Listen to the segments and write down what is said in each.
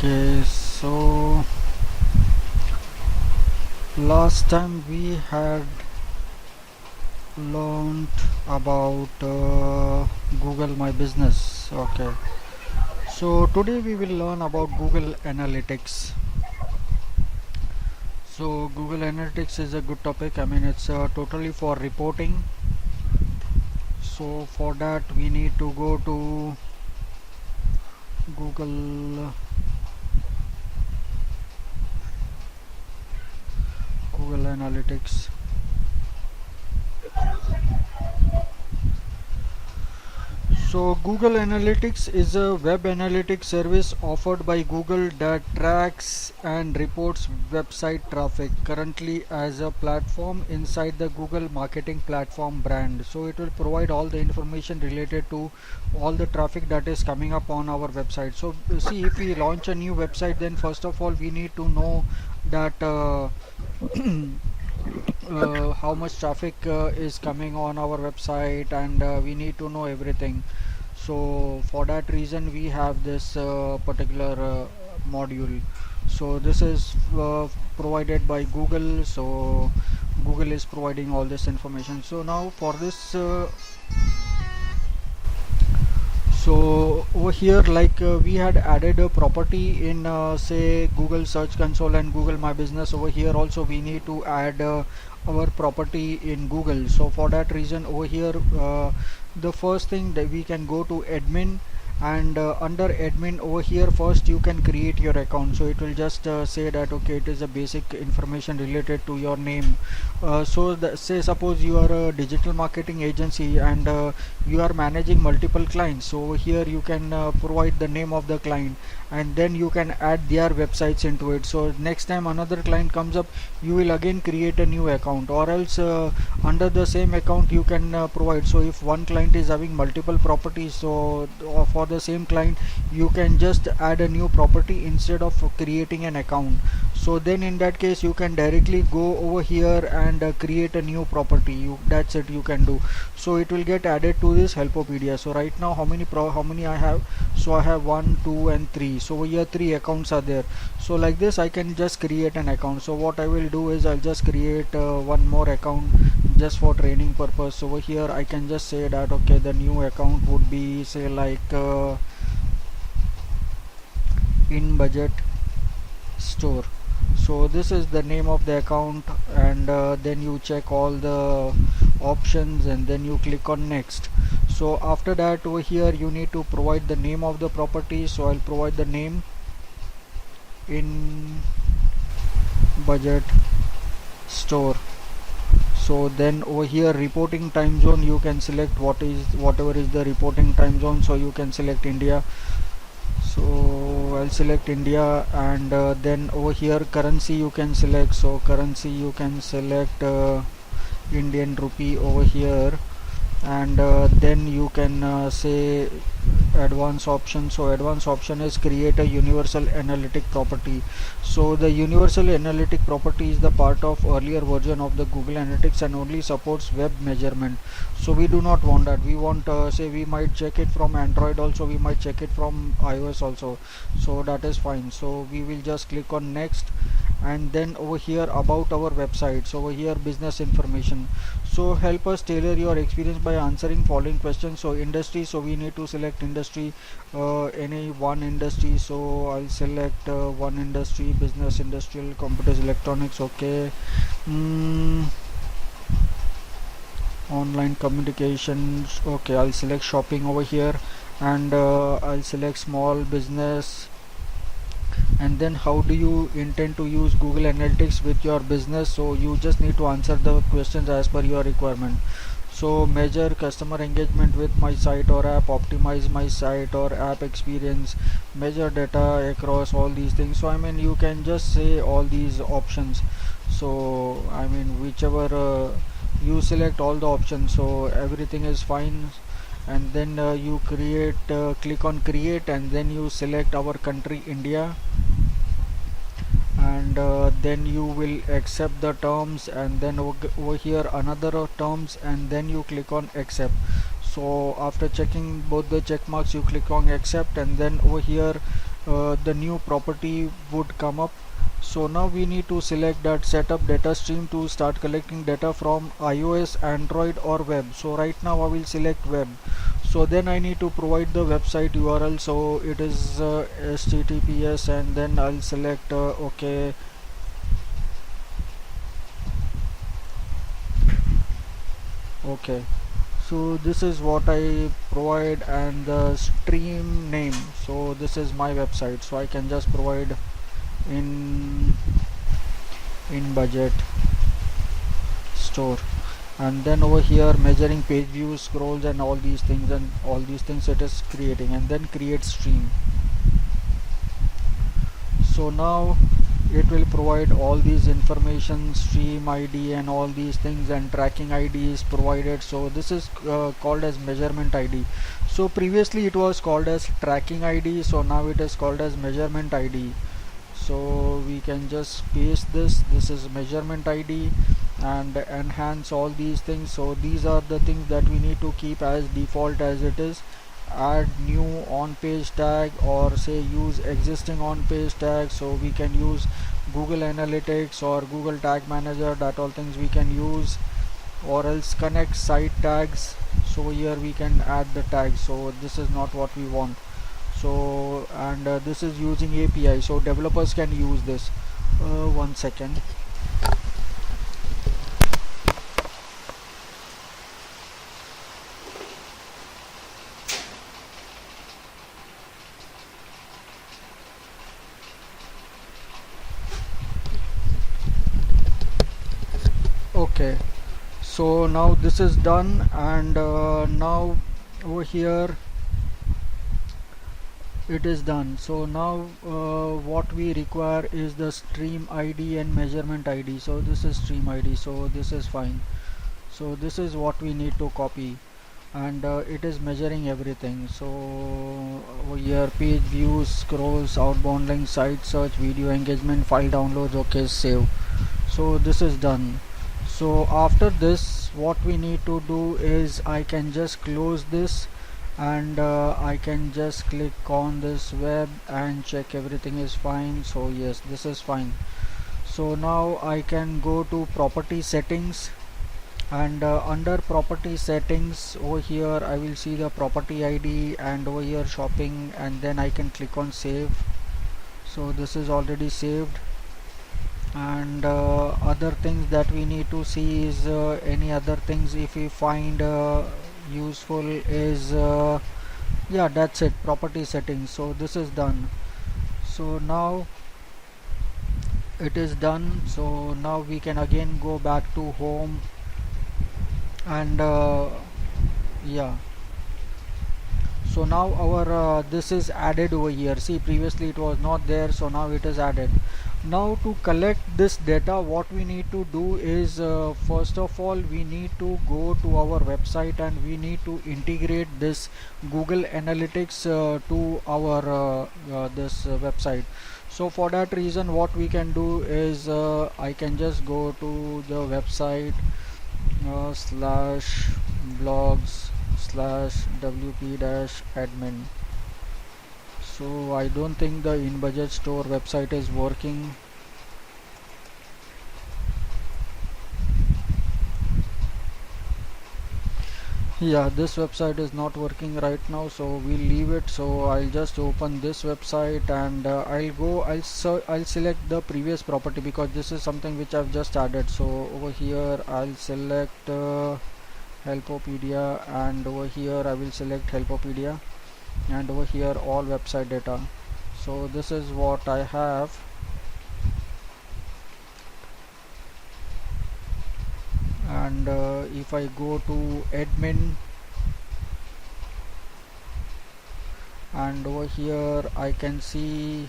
Okay, so last time we had learned about Google My Business. Okay, so today we will learn about Google Analytics. So Google Analytics is a good topic. I mean, it's totally for reporting. So for that we need to go to Google Google Analytics. So Google Analytics is a web analytics service offered by Google that tracks and reports website traffic currently as a platform inside the Google Marketing Platform brand. So it will provide all the information related to all the traffic that is coming up on our website. So see, if we launch a new website, then first of all we need to know that how much traffic is coming on our website, and we need to know everything. So for that reason we have this particular module. So this is provided by Google. So Google is providing all this information. So now for this so over here, like we had added a property in say Google Search Console and Google My Business. Over here also we need to add our property in Google. So for that reason over here, the first thing that we can go to admin, and under admin over here first you can create your account. So it will just say that okay, it is a basic information related to your name. Say suppose you are a digital marketing agency, and you are managing multiple clients. So over here you can provide the name of the client, and then you can add their websites into it. So next time another client comes up, you will again create a new account, or else under the same account you can provide. So if one client is having multiple properties, so for the same client you can just add a new property instead of creating an account. So then in that case you can directly go over here and create a new property. That's it, you can do. So it will get added to this Helpopedia. So right now how many I have? So I have 1, 2 and 3. So over here 3 accounts are there. So like this I can just create an account. So what I will do is I'll just create one more account just for training purpose. So over here I can just say that okay, the new account would be say like in budget store. So this is the name of the account, and then you check all the options and then you click on next. So after that over here you need to provide the name of the property. So I'll provide the name in budget store. So then over here reporting time zone, you can select whatever is the reporting time zone. So you can select India. So I'll select India, and then over here currency you can select. So currency you can select Indian rupee over here, and then you can say advanced option. So advanced option is create a universal analytic property. So the universal analytic property is the part of earlier version of the Google Analytics and only supports web measurement. So we do not want that. We want say we might check it from Android also, we might check it from iOS also. So that is fine. So we will just click on next, and then over here about our website. So over here business information. So help us tailor your experience by answering following questions. So industry, so we need to select industry, any one industry. So I'll select one industry, business, industrial, computers, electronics. Okay. Online communications. Okay, I'll select shopping over here, and I'll select small business. And then how do you intend to use Google Analytics with your business? So you just need to answer the questions as per your requirement. So measure customer engagement with my site or app, optimize my site or app experience, measure data across all these things. So I mean you can just say all these options. So I mean whichever you select all the options, so everything is fine. And then you click on create, and then you select our country India, and then you will accept the terms, and then over here another terms, and then you click on accept. So after checking both the check marks you click on accept, and then over here the new property would come up. So now we need to select that setup data stream to start collecting data from iOS, Android or web. So right now I will select web. So then I need to provide the website URL. So it is HTTPS, and then I'll select OK. Okay, so this is what I provide, and the stream name. So this is my website, so I can just provide in budget store, and then over here measuring page views, scrolls and all these things, it is creating, and then create stream. So now it will provide all these information, stream ID and all these things, and tracking ID is provided. So this is called as measurement ID. So previously it was called as tracking ID, so now it is called as measurement ID. So we can just paste this is measurement ID, and enhance all these things. So these are the things that we need to keep as default as it is. Add new on page tag, or say use existing on page tag. So we can use Google Analytics or Google Tag Manager, that all things we can use, or else connect site tags. So here we can add the tags. So this is not what we want. So and this is using API, so developers can use this. One second. Okay, so now this is done, and now over here it is done. So now what we require is the stream ID and measurement ID. So this is stream ID, so this is fine. So this is what we need to copy, and it is measuring everything. So over here page views, scrolls, outbound links, site search, video engagement, file downloads. Okay, save. So this is done. So after this what we need to do is I can just close this, and I can just click on this web and check everything is fine. So yes, this is fine. So now I can go to property settings, and under property settings over here I will see the property ID, and over here shopping, and then I can click on save. So this is already saved. And other things that we need to see is any other things if we find useful is yeah, that's it, property settings. So this is done. So now it is done. So now we can again go back to home, and yeah, so now our this is added over here. See, previously it was not there, so now it is added. Now to collect this data, what we need to do is first of all we need to go to our website, and we need to integrate this Google Analytics to our this website. So for that reason what we can do is I can just go to the website slash blogs slash wp-admin. So I don't think the InBudget store website is working. Yeah, this website is not working right now, so we'll leave it. So I'll just open this website, and I'll select the previous property, because this is something which I've just added. So over here I'll select Helpopedia, and over here I will select Helpopedia, and over here all website data. So this is what I have. And if I go to admin, and over here I can see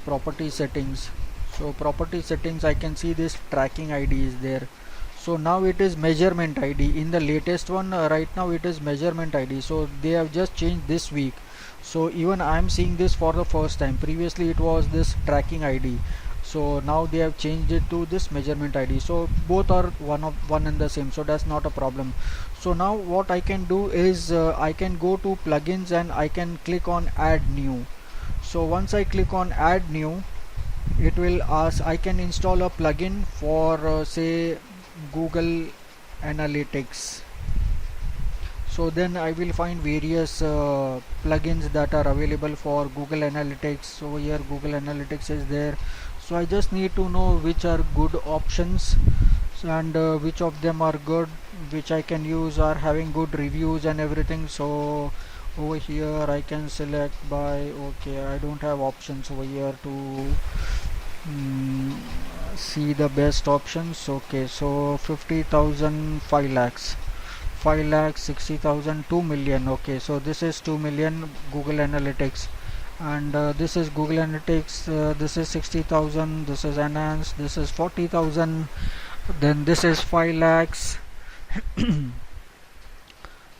property settings. So property settings, I can see this tracking ID is there. So now it is measurement ID. In the latest one right now it is measurement ID. So they have just changed this week. So even I am seeing this for the first time. Previously it was this tracking ID. So now they have changed it to this measurement ID, so both are one and the same, so that's not a problem. So now what I can do is I can go to plugins and I can click on add new. So once I click on add new, it will ask, I can install a plugin for say Google Analytics. So then I will find various plugins that are available for Google Analytics. Over here Google Analytics is there, so I just need to know which are good options and which of them are good, which I can use, are having good reviews and everything. So over here I can select by, okay, I don't have options over here to see the best options. Okay, so 50,000, 5 lakhs, 5 lakhs, 60,000, 2 million. Okay, so this is 2 million Google Analytics, and this is Google Analytics, this is 60,000, this is enhanced, this is 40,000, then this is 5 lakhs.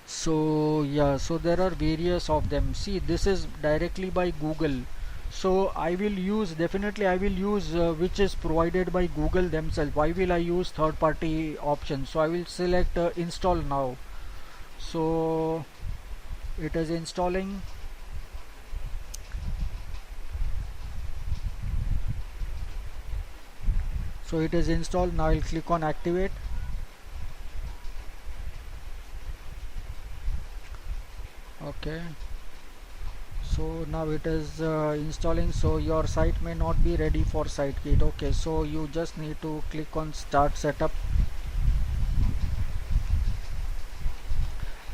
So yeah, so there are various of them. See, this is directly by Google, so I will use, definitely I will use which is provided by Google themselves. Why will I use third party options? So I will select install now. So it is installing. So it is installed. Now I'll click on activate. Okay, so now it is installing. So your site may not be ready for SiteKit. Okay, so you just need to click on start setup,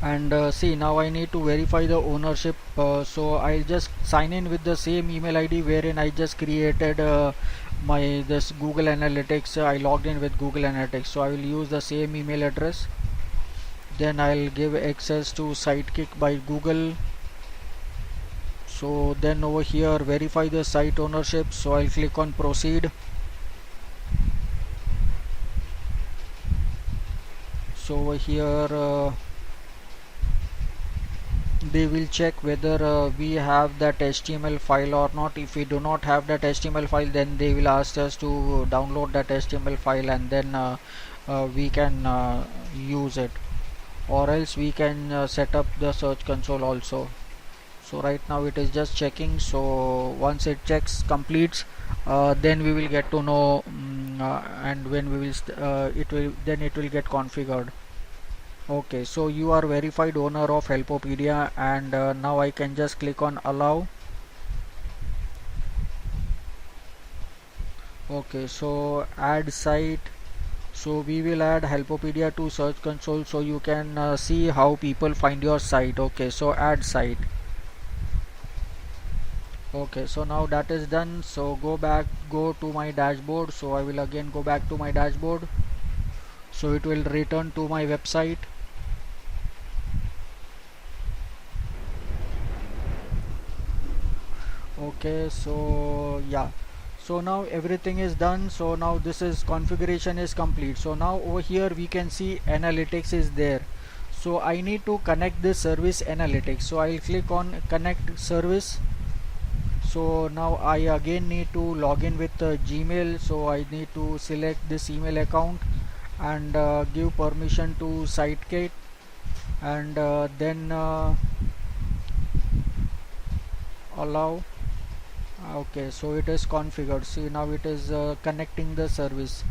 and see, now I need to verify the ownership. So I'll just sign in with the same email ID wherein I just created my this Google Analytics. I logged in with Google Analytics, so I will use the same email address. Then I'll give access to Sidekick by Google. So then over here verify the site ownership, so I'll click on proceed. So over here they will check whether we have that HTML file or not. If we do not have that HTML file, then they will ask us to download that HTML file, and then we can use it, or else we can set up the search console also. So right now it is just checking. So once it checks, completes, then we will get to know, and when we will it will get configured. Okay, so you are verified owner of Helpopedia, and now I can just click on allow. Okay, so add site. So we will add Helpopedia to search console, so you can see how people find your site. Okay, so add site. Okay, so now that is done. So go to my dashboard. So I will again go back to my dashboard, so it will return to my website. Okay, so yeah, so now everything is done. So now this is configuration is complete. So now over here we can see analytics is there. So I need to connect this service analytics, so I'll click on connect service. So now I again need to log in with Gmail, so I need to select this email account and give permission to Sitekit, and then allow. Okay, so it is configured. See, now it is connecting the service.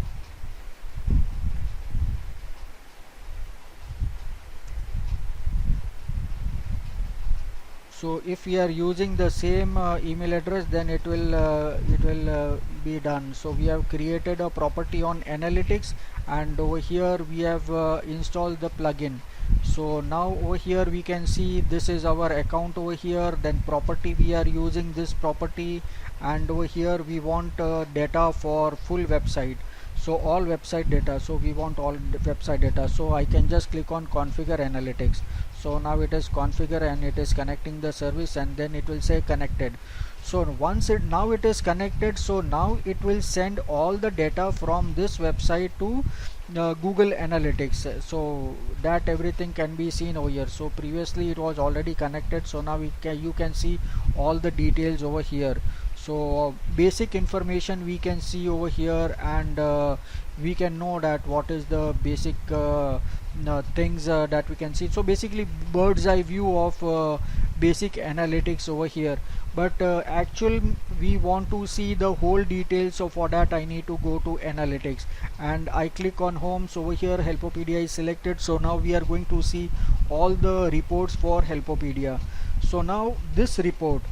So if we are using the same email address, then it will be done. So we have created a property on analytics, and over here we have installed the plugin. So now over here we can see this is our account over here, then property, we are using this property, and over here we want data for full website, so all website data. So we want all website data, so I can just click on configure analytics. So now it is configure and it is connecting the service, and then it will say connected. So once it now it is connected, so now it will send all the data from this website to Google Analytics, so that everything can be seen over here. So previously it was already connected, so now you can see all the details over here. So So basic information we can see over here, and we can know that what is the basic things that we can see. So basically bird's eye view of basic analytics over here. But actual we want to see the whole details, so for that I need to go to analytics, and I click on home. So over here Helpopedia is selected. So now we are going to see all the reports for Helpopedia. So now this report,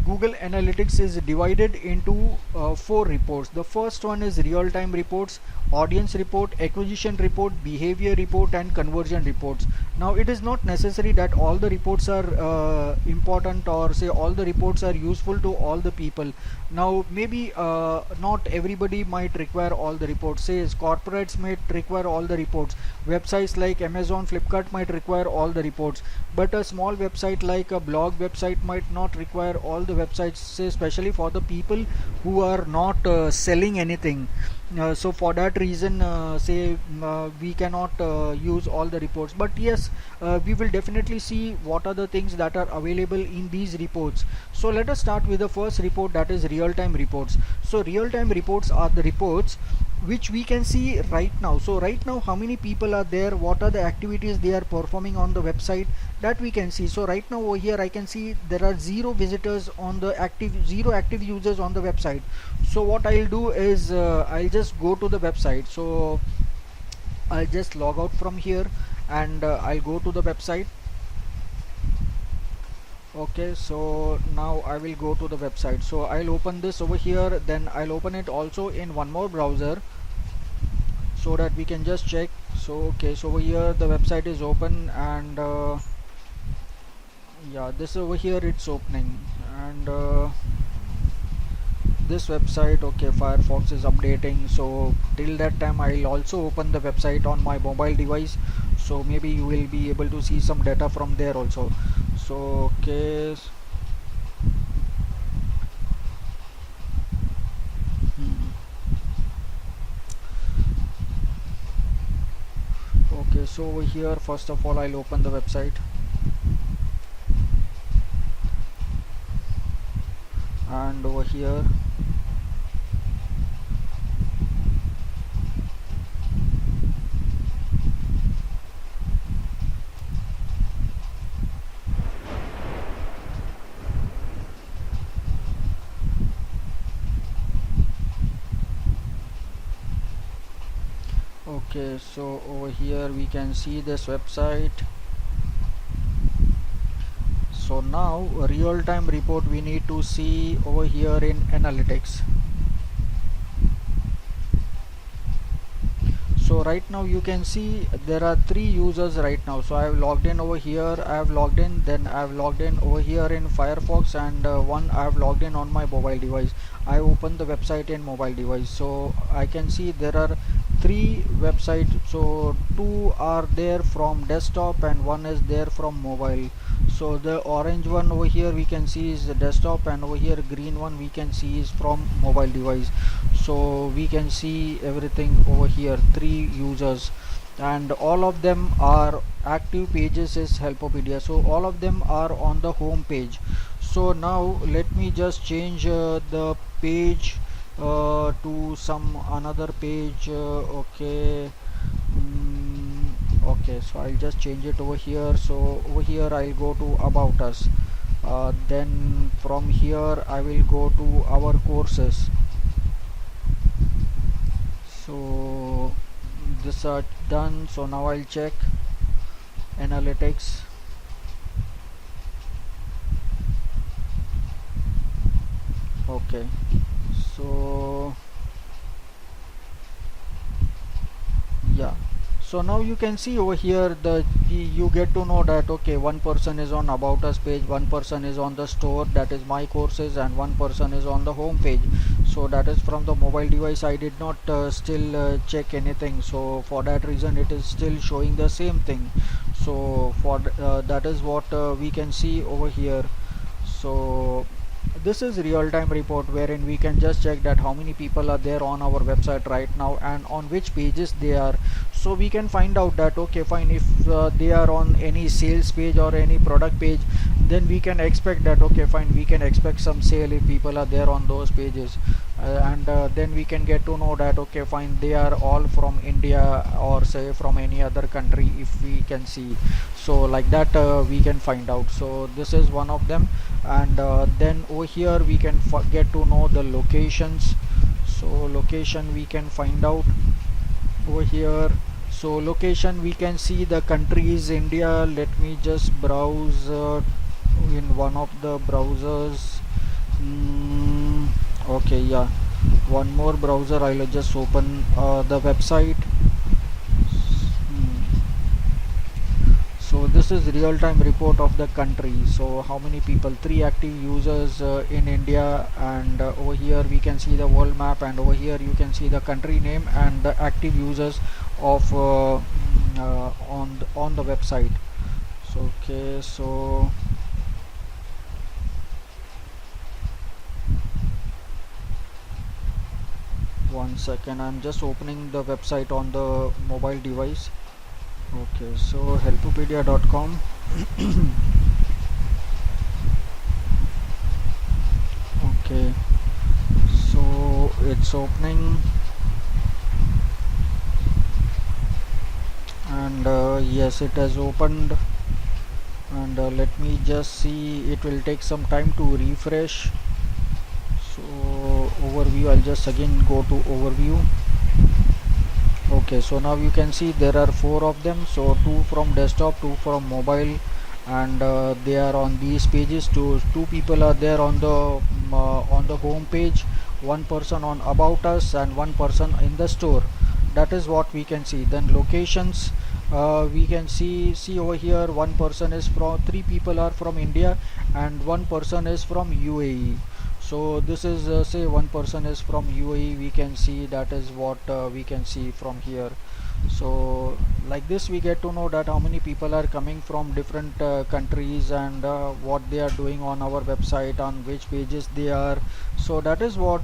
Google Analytics, is divided into 4 reports. The first one is real-time reports, audience report, acquisition report, behavior report, and conversion reports. Now it is not necessary that all the reports are important, or say all the reports are useful to all the people. Now maybe not everybody might require all the reports. Say corporates might require all the reports, websites like Amazon, Flipkart might require all the reports, but a small website like a blog website might not require all the websites, say especially for the people who are not selling anything. So for that reason, we cannot use all the reports, but yes, we will definitely see what are the things that are available in these reports. So let us start with the first report, that is real-time reports. So real-time reports are the reports which we can see right now. So right now how many people are there, what are the activities they are performing on the website, that we can see. So right now over here I can see there are 0 visitors on the zero active users on the website. So what I'll do is I'll just go to the website. So I'll just log out from here, and I'll go to the website. Okay, so now I will go to the website. So I'll open this over here, then I'll open it also in one more browser so that we can just check. So okay, so over here the website is open, and yeah, this over here it's opening, and this website, okay, Firefox is updating. So till that time I'll also open the website on my mobile device, so maybe you will be able to see some data from there also. So okay, okay, so over here first of all I'll open the website, and over here okay, so over here we can see this website. So now a real-time report we need to see over here in analytics. So right now you can see there are 3 users right now. So I have logged in over here, I have logged in, then I have logged in over here in Firefox, and one I have logged in on my mobile device. I opened the website in mobile device. So I can see there are 3 websites. So 2 are there from desktop and 1 is there from mobile. So the orange one over here we can see is the desktop, and over here green one we can see is from mobile device. So we can see everything over here, 3 users, and all of them are active pages is Helpopedia. So all of them are on the home page. So now let me just change the page to some another page. Okay, okay, so I'll just change it over here. So over here I'll go to about us, then from here I will go to our courses. So this are done. So now I'll check analytics. Okay, so yeah, so now you can see over here you get to know that okay, one person is on about us page, one person is on the store, that is my courses, and one person is on the home page. So that is from the mobile device. I did not still check anything, so for that reason it is still showing the same thing. So for that is what we can see over here. So This is real-time report wherein we can just check that how many people are there on our website right now and on which pages they are. So we can find out that okay fine, if they are on any sales page or any product page, then we can expect that okay fine, we can expect some sale if people are there on those pages. And then we can get to know that okay fine, they are all from India or say from any other country if we can see. So like that we can find out. So this is one of them. And then over here we can get to know the locations. So location we can find out over here. So location we can see the country is India. Let me just browse in one of the browsers. Okay, yeah, one more browser. I'll just open the website. So this is real-time report of the country. So how many people? 3 active users in India, and over here we can see the world map, and over here you can see the country name and the active users of on the website. So okay, so one second, I'm just opening the website on the mobile device. Okay, so helpopedia.com. Okay, so it's opening, and yes, it has opened. And let me just see, it will take some time to refresh. So overview, I'll just again go to overview. Okay, so now you can see there are 4 of them. So 2 from desktop, 2 from mobile, and they are on these pages. Two people are there on the home page, 1 person on about us, and 1 person in the store. That is what we can see. Then locations, we can see over here, 1 person is from 3 people are from India and 1 person is from UAE. So this is say 1 person is from UAE. We can see that is what we can see from here. So like this we get to know that how many people are coming from different countries, and what they are doing on our website, on which pages they are. So that is what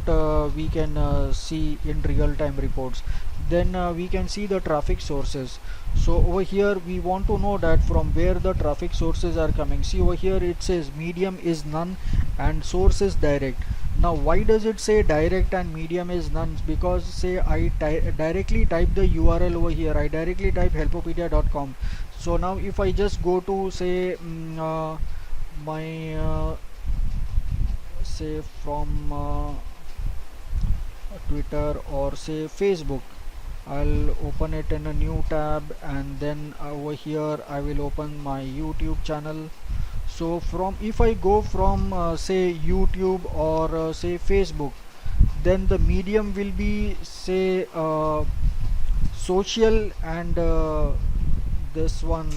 we can see in real-time reports. Then we can see the traffic sources. So over here we want to know that from where the traffic sources are coming. See over here it says medium is none and source is direct. Now why does it say direct and medium is none? Because say I directly type the URL over here, I directly type helpopedia.com. so now if I just go to say my say from Twitter or say Facebook, I'll open it in a new tab, and then over here I will open my YouTube channel. So from if I go from say YouTube or say Facebook, then the medium will be say social, and this one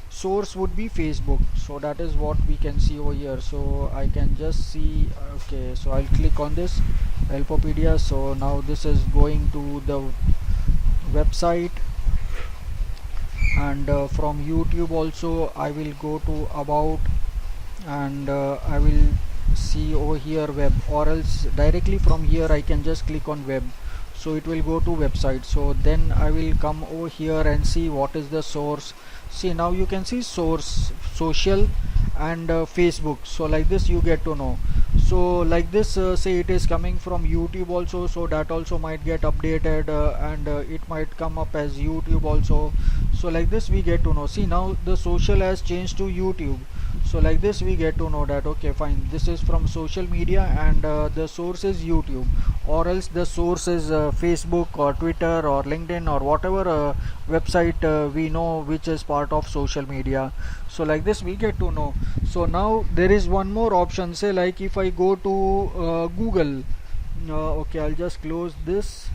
source would be Facebook. So that is what we can see over here. So I can just see, okay, so I'll click on this Helpopedia. So now this is going to the website, and from YouTube also I will go to about, and I will see over here web, or else directly from here I can just click on web, so it will go to website. So then I will come over here and see what is the source. See now you can see source, social, and Facebook. So like this you get to know. So like this say it is coming from YouTube also, so that also might get updated, and it might come up as YouTube also. So like this we get to know. See now the social has changed to YouTube. So like this we get to know that okay fine, this is from social media, and the source is YouTube, or else the source is Facebook or Twitter or LinkedIn or whatever website we know which is part of social media. So like this we get to know. So now there is one more option. Say like if I go to Google, okay, I'll just close this,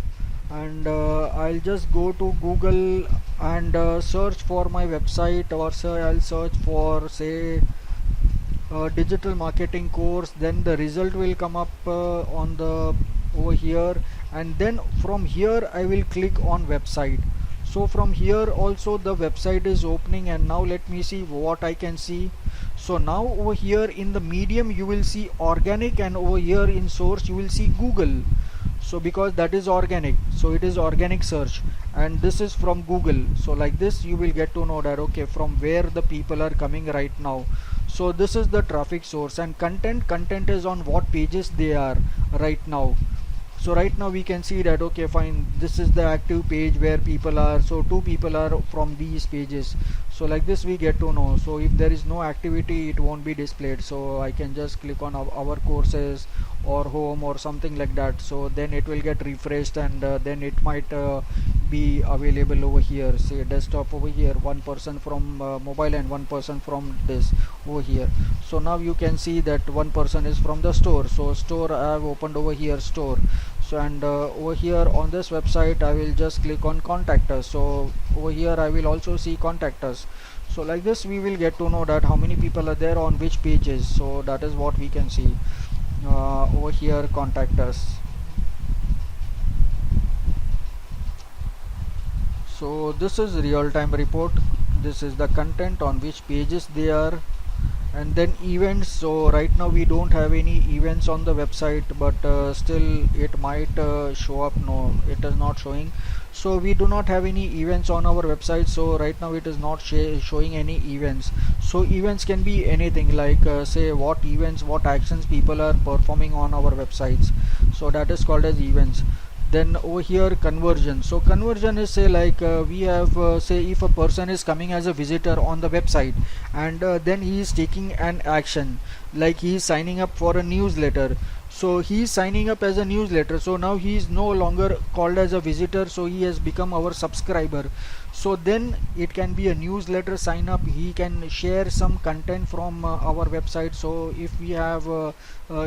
and I'll just go to Google and search for my website, or say I'll search for say digital marketing course. Then the result will come up on the over here, and then from here I will click on website. So from here also the website is opening, and now let me see what I can see. So now over here in the medium you will see organic, and over here in source you will see Google. So because that is organic, so it is organic search, and this is from Google. So like this you will get to know that okay, from where the people are coming right now. So this is the traffic source. And content is on what pages they are right now. So right now we can see that okay fine, this is the active page where people are, so 2 people are from these pages. So like this we get to know. So if there is no activity, it won't be displayed. So I can just click on our courses or home or something like that, so then it will get refreshed, and then it might be available over here. Say desktop over here, one person from mobile and one person from this over here. So now you can see that one person is from the store. So store, I have opened over here store. So and over here on this website I will just click on contact us. So over here I will also see contact us. So like this we will get to know that how many people are there on which pages. So that is what we can see over here, contact us. So this is real-time report. This is the content on which pages they are. And then events. So right now we don't have any events on the website, but still it might show up. No, it is not showing. So we do not have any events on our website, so right now it is not showing any events. So events can be anything, like say what events, what actions people are performing on our websites. So that is called as events. Then over here conversion. So conversion is say like we have say if a person is coming as a visitor on the website, and then he is taking an action, like he is signing up for a newsletter. So he is signing up as a newsletter, so now he is no longer called as a visitor, so he has become our subscriber. So then it can be a newsletter sign up. He can share some content from our website. So if we have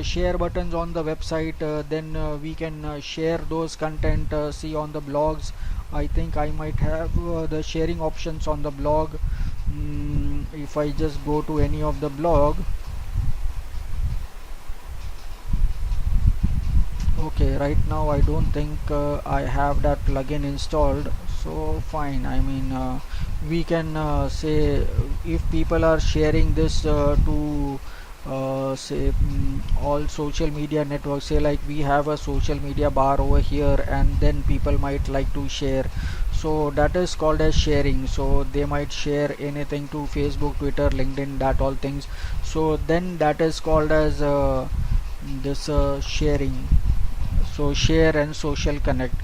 share buttons on the website, then we can share those content. See on the blogs, I think I might have the sharing options on the blog. If I just go to any of the blog, okay, right now I don't think I have that plugin installed. So fine, I mean we can say if people are sharing this to say all social media networks. Say like we have a social media bar over here, and then people might like to share. So that is called as sharing. So they might share anything to Facebook, Twitter, LinkedIn, that all things. So then that is called as this sharing. So share and social connect.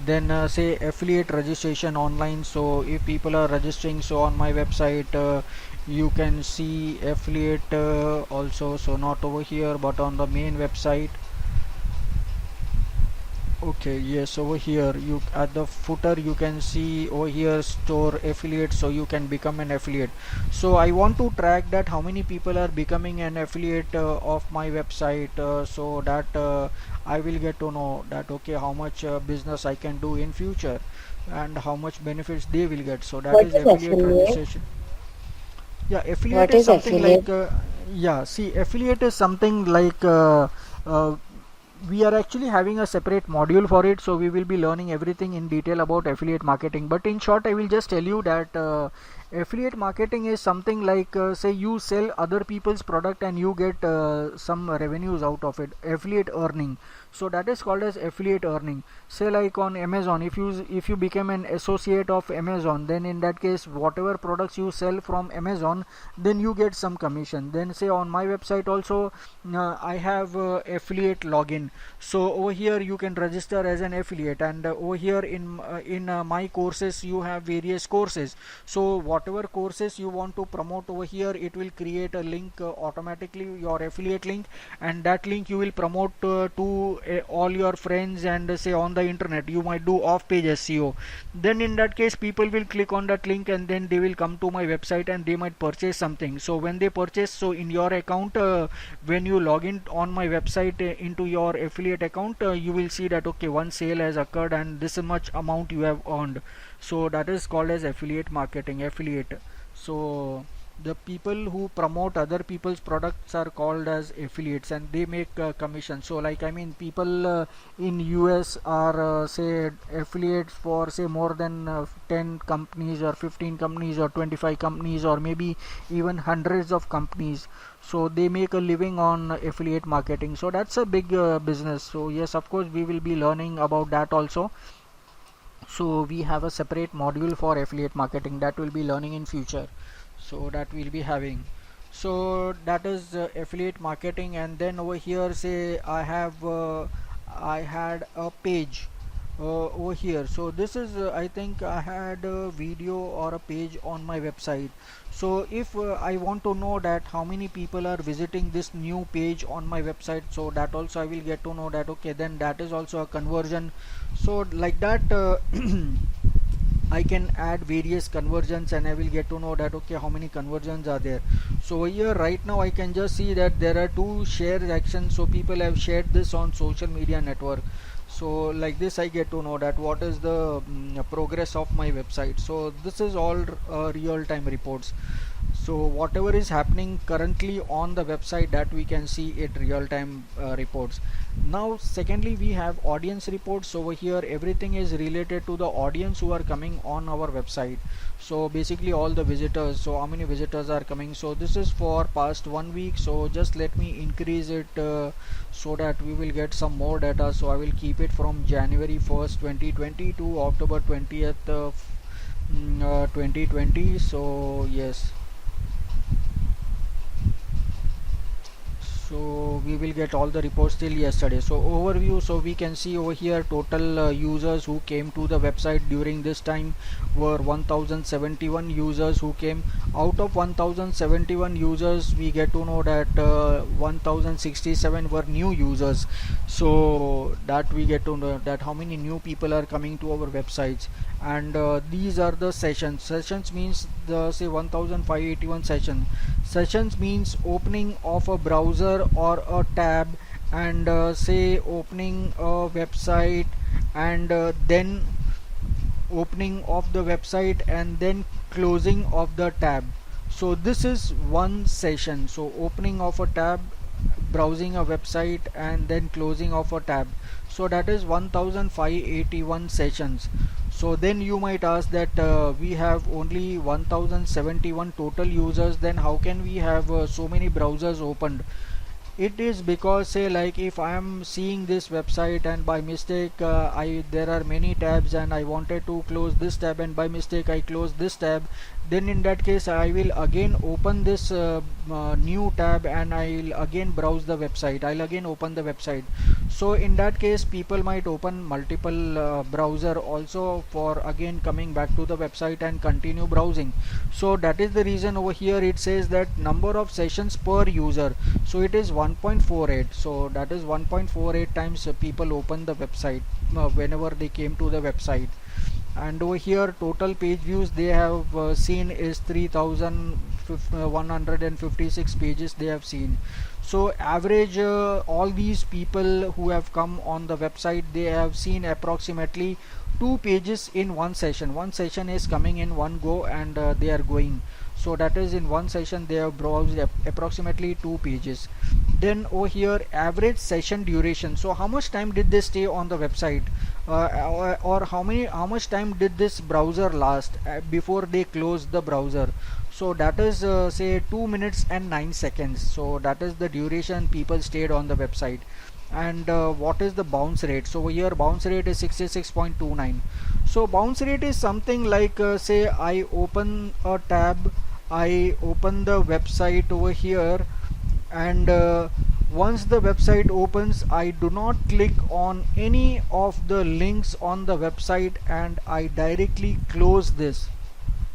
Then say affiliate registration online. So if people are registering, so on my website you can see affiliate also. So not over here but on the main website. Okay, yes, over here you at the footer you can see over here store affiliate, so you can become an affiliate. So I want to track that how many people are becoming an affiliate of my website, so that I will get to know that okay how much business I can do in future and how much benefits they will get. So that What is is affiliate affiliate? registration. Yeah, affiliate What is is something affiliate? like yeah, see, affiliate is something like uh, we are actually having a separate module for it, so we will be learning everything in detail about affiliate marketing. But in short I will just tell you that affiliate marketing is something like say you sell other people's product and you get some revenues out of it, affiliate earning. So that is called as affiliate earning. Say like on Amazon, if you become an associate of Amazon, then in that case whatever products you sell from Amazon, then you get some commission. Then say on my website also I have affiliate login. So over here you can register as an affiliate, and over here in my courses you have various courses. So whatever courses you want to promote over here, it will create a link automatically, your affiliate link, and that link you will promote to all your friends, and say on the internet you might do off page SEO. Then in that case people will click on that link, and then they will come to my website and they might purchase something. So when they purchase, so in your account when you log in on my website into your affiliate account, you will see that okay one sale has occurred and this much amount you have earned. So that is called as affiliate marketing, affiliate. So the people who promote other people's products are called as affiliates, and they make commission. So like I mean, people in US are say affiliates for say more than 10 companies or 15 companies or 25 companies or maybe even hundreds of companies. So they make a living on affiliate marketing. So that's a big business. So yes, of course we will be learning about that also. So we have a separate module for affiliate marketing that we'll be learning in future. So that we'll be having. So that is affiliate marketing. And then over here say I had a page over here. So this is I think I had a video or a page on my website. So if I want to know that how many people are visiting this new page on my website, so that also I will get to know that, okay, then that is also a conversion. So like that I can add various conversions and I will get to know that, okay, how many conversions are there. So here right now I can just see that there are two share actions. So people have shared this on social media network. So like this I get to know that what is the progress of my website. So this is all real-time reports. So whatever is happening currently on the website, that we can see it real-time reports. Now secondly, we have audience reports. Over here everything is related to the audience who are coming on our website. So basically all the visitors, so how many visitors are coming. So this is for past 1 week. So just let me increase it so that we will get some more data. So I will keep it from January 1st 2020 to October 20th 2020. So yes, so we will get all the reports till yesterday. So overview, so we can see over here total users who came to the website during this time were 1071 users who came. Out of 1071 users, we get to know that 1067 were new users. So that we get to know that how many new people are coming to our websites. And these are the sessions means the say 1581 sessions means opening of a browser or a tab, and say opening a website, and then opening of the website and then closing of the tab. So this is one session. So opening of a tab, browsing a website, and then closing of a tab. So that is 1581 sessions. So then you might ask that we have only 1071 total users, then how can we have so many browsers opened? It is because say like if I am seeing this website and by mistake there are many tabs and I wanted to close this tab and by mistake I close this tab, then in that case I will again open this new tab and I'll again browse the website, I'll again open the website. So in that case people might open multiple browser also for again coming back to the website and continue browsing. So that is the reason over here it says that number of sessions per user. So it is 1.48. So that is 1.48 times people open the website whenever they came to the website. And over here total page views they have seen is 3156 pages they have seen. So average all these people who have come on the website, they have seen approximately 2 pages in one session. One session is coming in one go and they are going. So that is in one session they have browsed approximately 2 pages. Then over here average session duration. So how much time did they stay on the website, or how much time did this browser last before they closed the browser. So that is say 2 minutes and 9 seconds. So that is the duration people stayed on the website. And what is the bounce rate? So over here bounce rate is 66.29. So bounce rate is something like say I open a tab, I open the website over here, and once the website opens I do not click on any of the links on the website and I directly close this.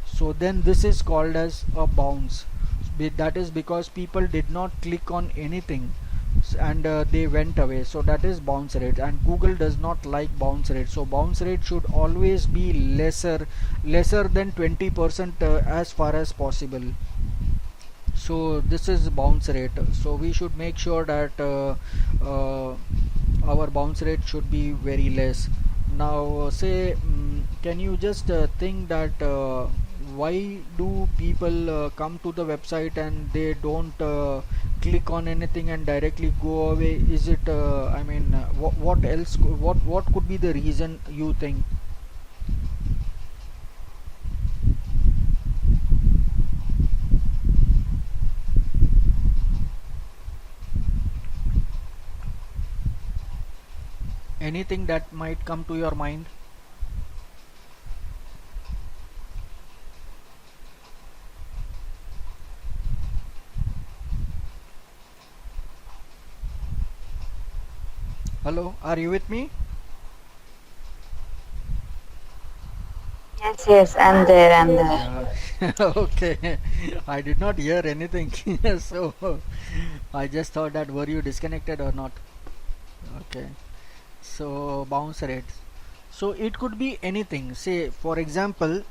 So then this is called as a bounce. That is because people did not click on anything and they went away. So that is bounce rate, and Google does not like bounce rate. So bounce rate should always be lesser than 20% as far as possible. So this is bounce rate. So we should make sure that our bounce rate should be very less. Now say can you just think that why do people come to the website and they don't click on anything and directly go away? Is it I mean what else what could be the reason you think? Anything that might come to your mind? Hello, are you with me? Yes, yes, I'm there, I'm there. Yeah. Okay. I did not hear anything. So I just thought that were you disconnected or not? Okay. So bounce rates. So it could be anything. Say for example,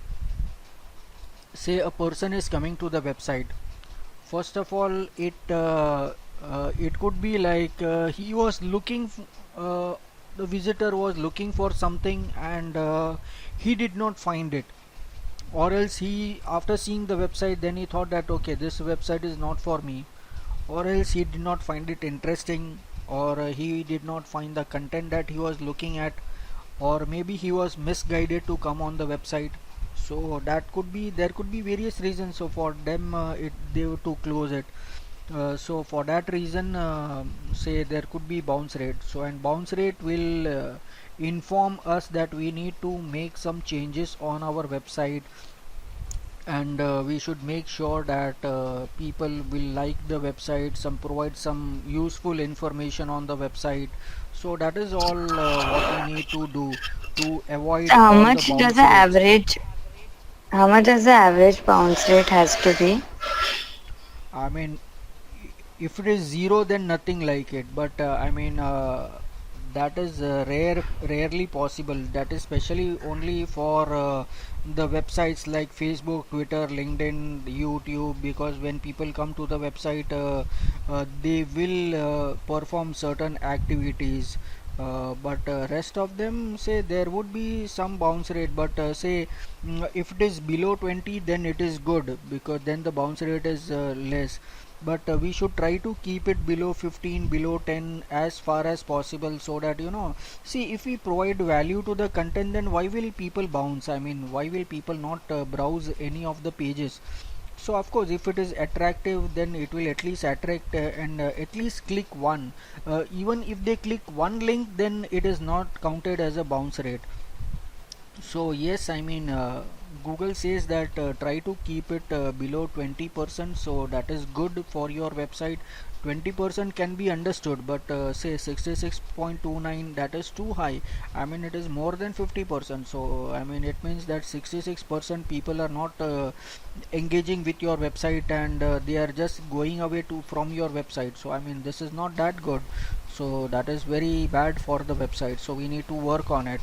say a person is coming to the website. First of all, it could be like he was the visitor was looking for something and he did not find it, or else he, after seeing the website, then he thought that okay, this website is not for me, or else he did not find it interesting, or he did not find the content that he was looking at, or maybe he was misguided to come on the website. So that could be, there could be various reasons. So for them they were to close it. So for that reason, say there could be bounce rate. So and bounce rate will inform us that we need to make some changes on our website, and we should make sure that people will like the website, some provide some useful information on the website. So that is all what we need to do to avoid How all the much does the bounce rates. average, how much does the average bounce rate has to be? I mean, if it is zero, then nothing like it, but I mean that is rarely possible. That is specially only for the websites like Facebook, Twitter, LinkedIn, YouTube, because when people come to the website, they will perform certain activities, but rest of them, say there would be some bounce rate, but say if it is below 20, then it is good, because then the bounce rate is less. But we should try to keep it below 15, below 10 as far as possible, so that see, if we provide value to the content, then why will people bounce? I mean, why will people not browse any of the pages? So of course, if it is attractive, then it will at least attract and at least click one. Even if they click one link, then it is not counted as a bounce rate. So yes, I mean Google says that try to keep it below 20%, so that is good for your website. 20% can be understood, but say 66.29, that is too high. I mean, it is more than 50%. So I mean, it means that 66% people are not engaging with your website, and they are just going away to from your website. So I mean, this is not that good. So that is very bad for the website. So we need to work on it.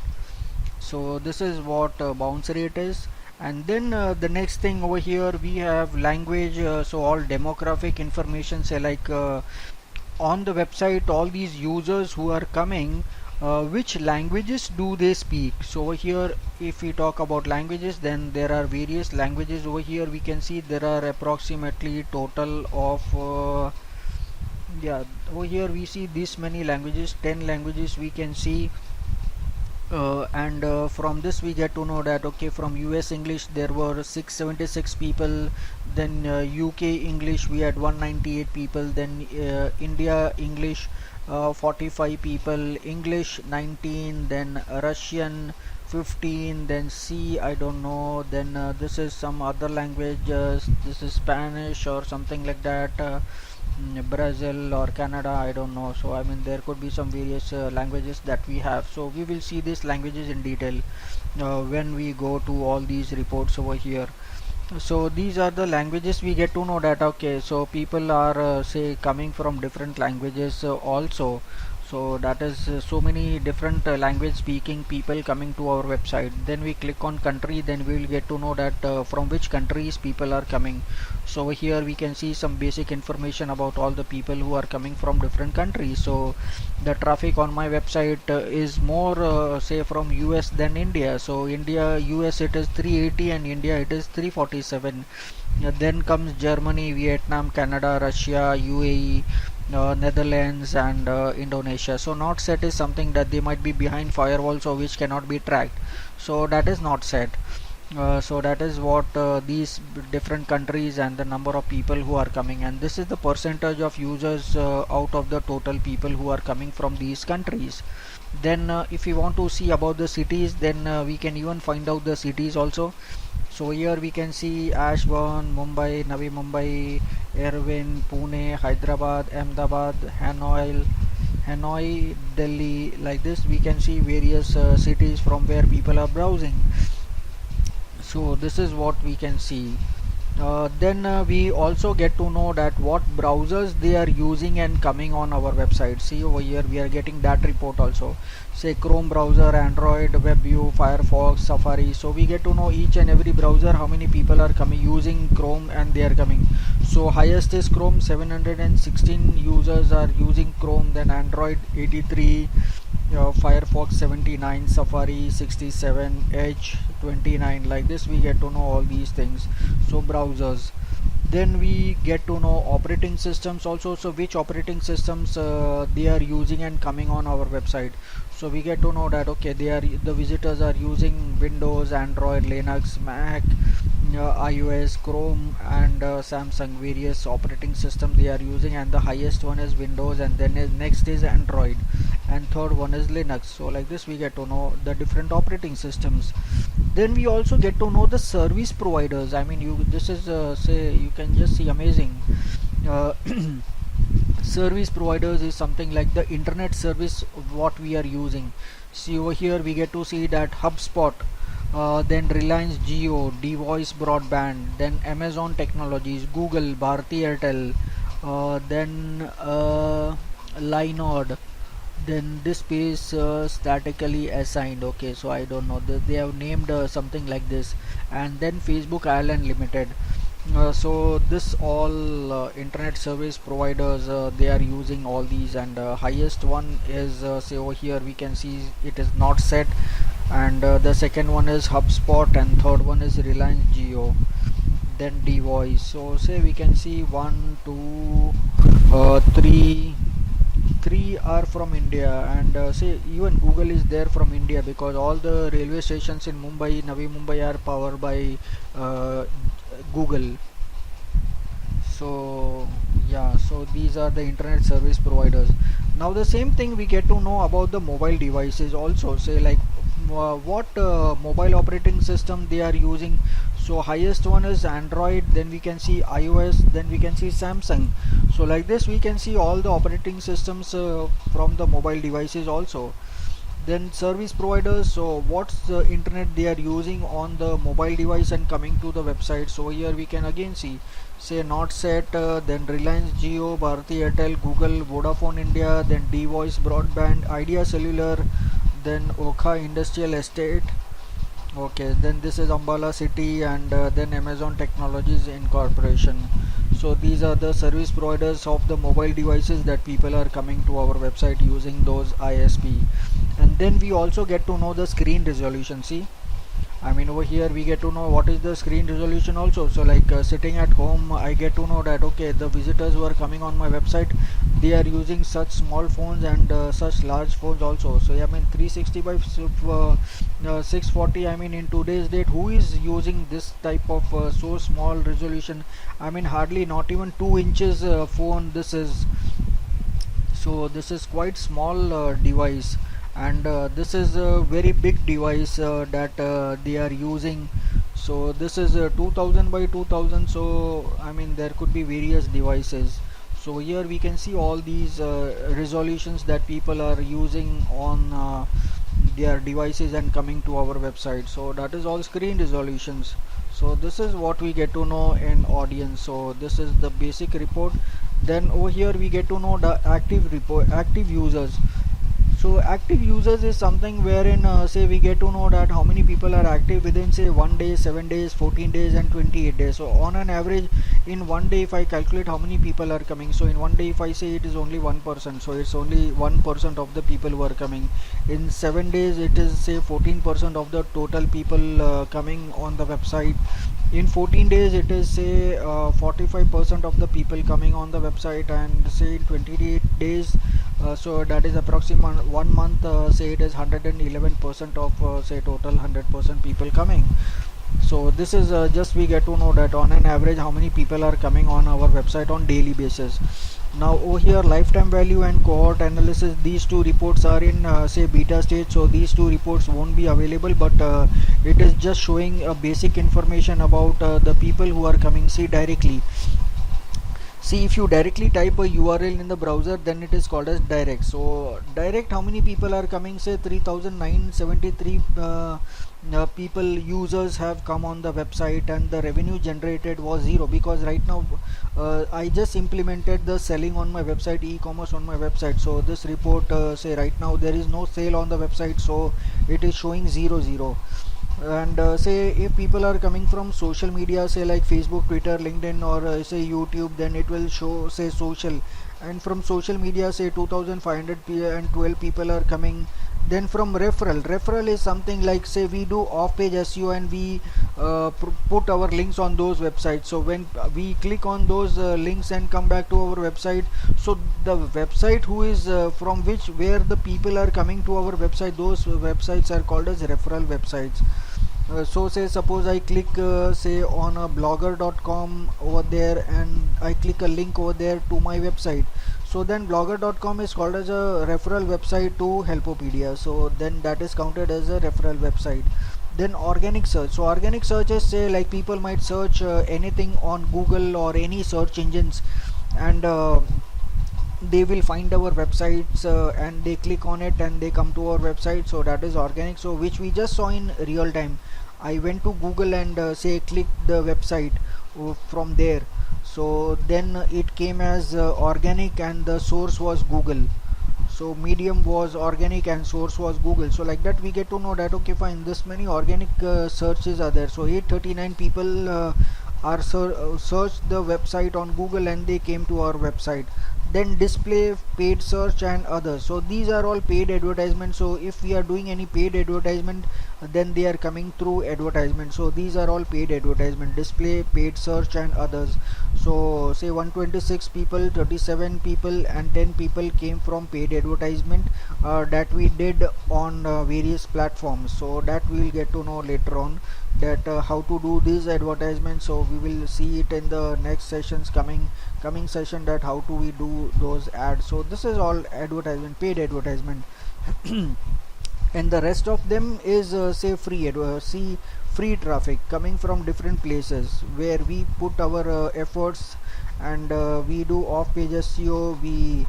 So this is what bounce rate is. And then the next thing over here, we have language. So all demographic information, say like on the website, all these users who are coming, which languages do they speak? So over here, if we talk about languages, then there are various languages. Over here we can see there are approximately total of yeah, over here we see this many languages, 10 languages we can see. And from this we get to know that okay, from US English there were 676 people, then UK English we had 198 people, then India English 45 people, English 19, then Russian 15, then C I don't know, then this is some other languages, this is Spanish or something like that, Brazil or Canada, I don't know. So I mean there could be some various languages that we have. So we will see these languages in detail when we go to all these reports over here. So these are the languages. We get to know that okay, so people are say coming from different languages also. So that is so many different language speaking people coming to our website. Then we click on country, then we will get to know that from which countries people are coming. So over here we can see some basic information about all the people who are coming from different countries. So the traffic on my website is more say from US than India. So India, US it is 380 and India it is 347. Then comes Germany, Vietnam, Canada, Russia, UAE, Netherlands and Indonesia. So not set is something that they might be behind firewalls or which cannot be tracked. So that is not set. So that is what these different countries and the number of people who are coming, and this is the percentage of users out of the total people who are coming from these countries. Then if you want to see about the cities, then we can even find out the cities also. So here we can see Ashburn, Mumbai, Navi Mumbai, Erwin, Pune, Hyderabad, Ahmedabad, Hanoi, Delhi. Like this we can see various cities from where people are browsing. So this is what we can see. Then we also get to know that what browsers they are using and coming on our website. See over here we are getting that report also. Say Chrome browser, Android, WebView, Firefox, Safari. So we get to know each and every browser how many people are coming using Chrome and they are coming. So highest is Chrome, 716 users are using Chrome, then Android 83, Firefox 79, Safari 67, Edge 29. Like this we get to know all these things. So browsers. Then we get to know operating systems also. So which operating systems they are using and coming on our website. So we get to know that okay, the visitors are using Windows, Android, Linux, Mac, iOS, Chrome and Samsung, various operating system they are using, and the highest one is Windows, and then next is Android, and third one is Linux. So like this we get to know the different operating systems. Then we also get to know the service providers. I mean, this is say you can just see amazing. uh, Service providers is something like the internet service what we are using. See over here we get to see that HubSpot, then Reliance Jio, Devoice Broadband, then Amazon Technologies, Google, Bharti Airtel, then Linode. Then this space statically assigned. Okay, so I don't know, they have named something like this. And then Facebook Ireland Limited. So this all internet service providers they are using all these, and highest one is say over here we can see it is not set, and the second one is HubSpot, and third one is Reliance Jio, then Devoice. So say we can see 1 2 3 are from India, and say even Google is there from India, because all the railway stations in Mumbai, Navi Mumbai are powered by Google. So yeah, so these are the internet service providers. Now the same thing we get to know about the mobile devices also. Say like what mobile operating system they are using. So highest one is Android, then we can see iOS, then we can see Samsung. So like this we can see all the operating systems from the mobile devices also. Then service providers, so what's the internet they are using on the mobile device and coming to the website. So here we can again see, say Notset, then Reliance Jio, Bharti Airtel, Google, Vodafone India, then Devoice Broadband, Idea Cellular, then Okha Industrial Estate. Okay, then this is Ambala City, and then Amazon Technologies Incorporation. So these are the service providers of the mobile devices that people are coming to our website using those ISP. And then we also get to know the screen resolution. See, I mean over here we get to know what is the screen resolution also. So like sitting at home I get to know that okay, the visitors who are coming on my website, they are using such small phones and such large phones also. So I mean 360 by 640, I mean in today's date who is using this type of so small resolution. I mean hardly, not even 2 inches phone this is. So this is quite small device, and this is a very big device that they are using. So this is 2000 by 2000. So I mean there could be various devices. So here we can see all these resolutions that people are using on their devices and coming to our website. So that is all screen resolutions. So this is what we get to know in audience. So this is the basic report. Then over here we get to know the active users. So active users is something wherein say we get to know that how many people are active within say 1 day, 7 days, 14 days and 28 days. So on an average in one day, if I calculate how many people are coming, so in one day if I say it is only 1%, so it's only 1% of the people who are coming. In 7 days it is say 14% of the total people coming on the website. In 14 days it is say 45% of the people coming on the website, and say in 28 days, so that is approximate 1 month, say it is 111% of say total 100% people coming. So this is just we get to know that on an average how many people are coming on our website on daily basis. Now over here, lifetime value and cohort analysis, these two reports are in say beta stage, so these two reports won't be available, but it is just showing basic information about the people who are coming. See directly, see if you directly type a URL in the browser, then it is called as direct. So direct, how many people are coming? Say 3973 people, users have come on the website, and the revenue generated was zero, because right now I just implemented the selling on my website, e-commerce on my website. So this report say right now there is no sale on the website, so it is showing 0 0. And say if people are coming from social media, say like Facebook, Twitter, LinkedIn, or say YouTube, then it will show say social. And from social media, say 2512 people are coming. Then from referral is something like, say we do off page SEO, and we put our links on those websites. So when we click on those links and come back to our website, so the website who is from which where the people are coming to our website, those websites are called as referral websites. So say suppose I click say on a blogger.com over there, and I click a link over there to my website, so then blogger.com is called as a referral website to Helpopedia, so then that is counted as a referral website. Then organic search, so organic search is say like people might search anything on Google or any search engines, and they will find our websites, and they click on it and they come to our website, so that is organic. So which we just saw in real time, I went to Google and say clicked the website from there, so then it came as organic, and the source was Google. So medium was organic and source was Google. So like that we get to know that okay fine, this many organic searches are there. So 839 people are searched the website on Google, and they came to our website. Then display, paid search, and others, so these are all paid advertisements. So if we are doing any paid advertisement, then they are coming through advertisement. So these are all paid advertisement: display, paid search, and others. So say 126 people, 37 people, and 10 people came from paid advertisement that we did on various platforms. So that we will get to know later on, that how to do these advertisements. So we will see it in the next sessions, coming session, that how do we do those ads. So this is all advertisement, paid advertisement. And the rest of them is say free traffic coming from different places where we put our efforts, and we do off page SEO, we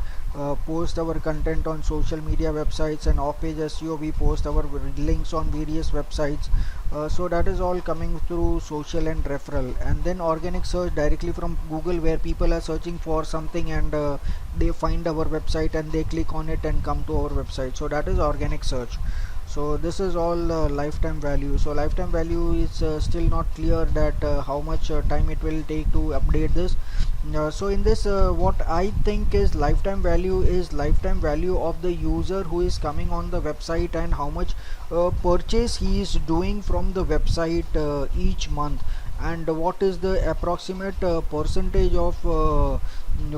post our content on social media websites, and off page SEO we post our links on various websites. So that is all coming through social and referral. And then organic search directly from Google, where people are searching for something, and they find our website and they click on it and come to our website. So that is organic search. So this is all lifetime value. So lifetime value is still not clear that how much time it will take to update this. So in this what I think is lifetime value is lifetime value of the user who is coming on the website, and how much purchase he is doing from the website each month, and what is the approximate percentage of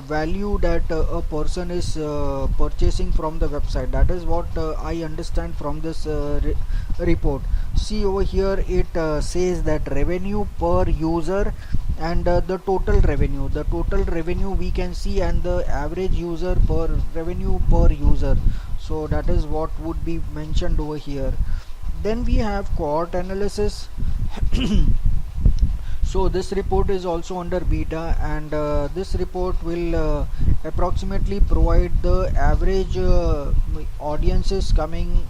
value that a person is purchasing from the website. That is what I understand from this report. See over here, it says that revenue per user, and the total revenue we can see, and the average user per revenue per user. So that is what would be mentioned over here. Then we have cohort analysis. So this report is also under beta, and this report will approximately provide the average audiences coming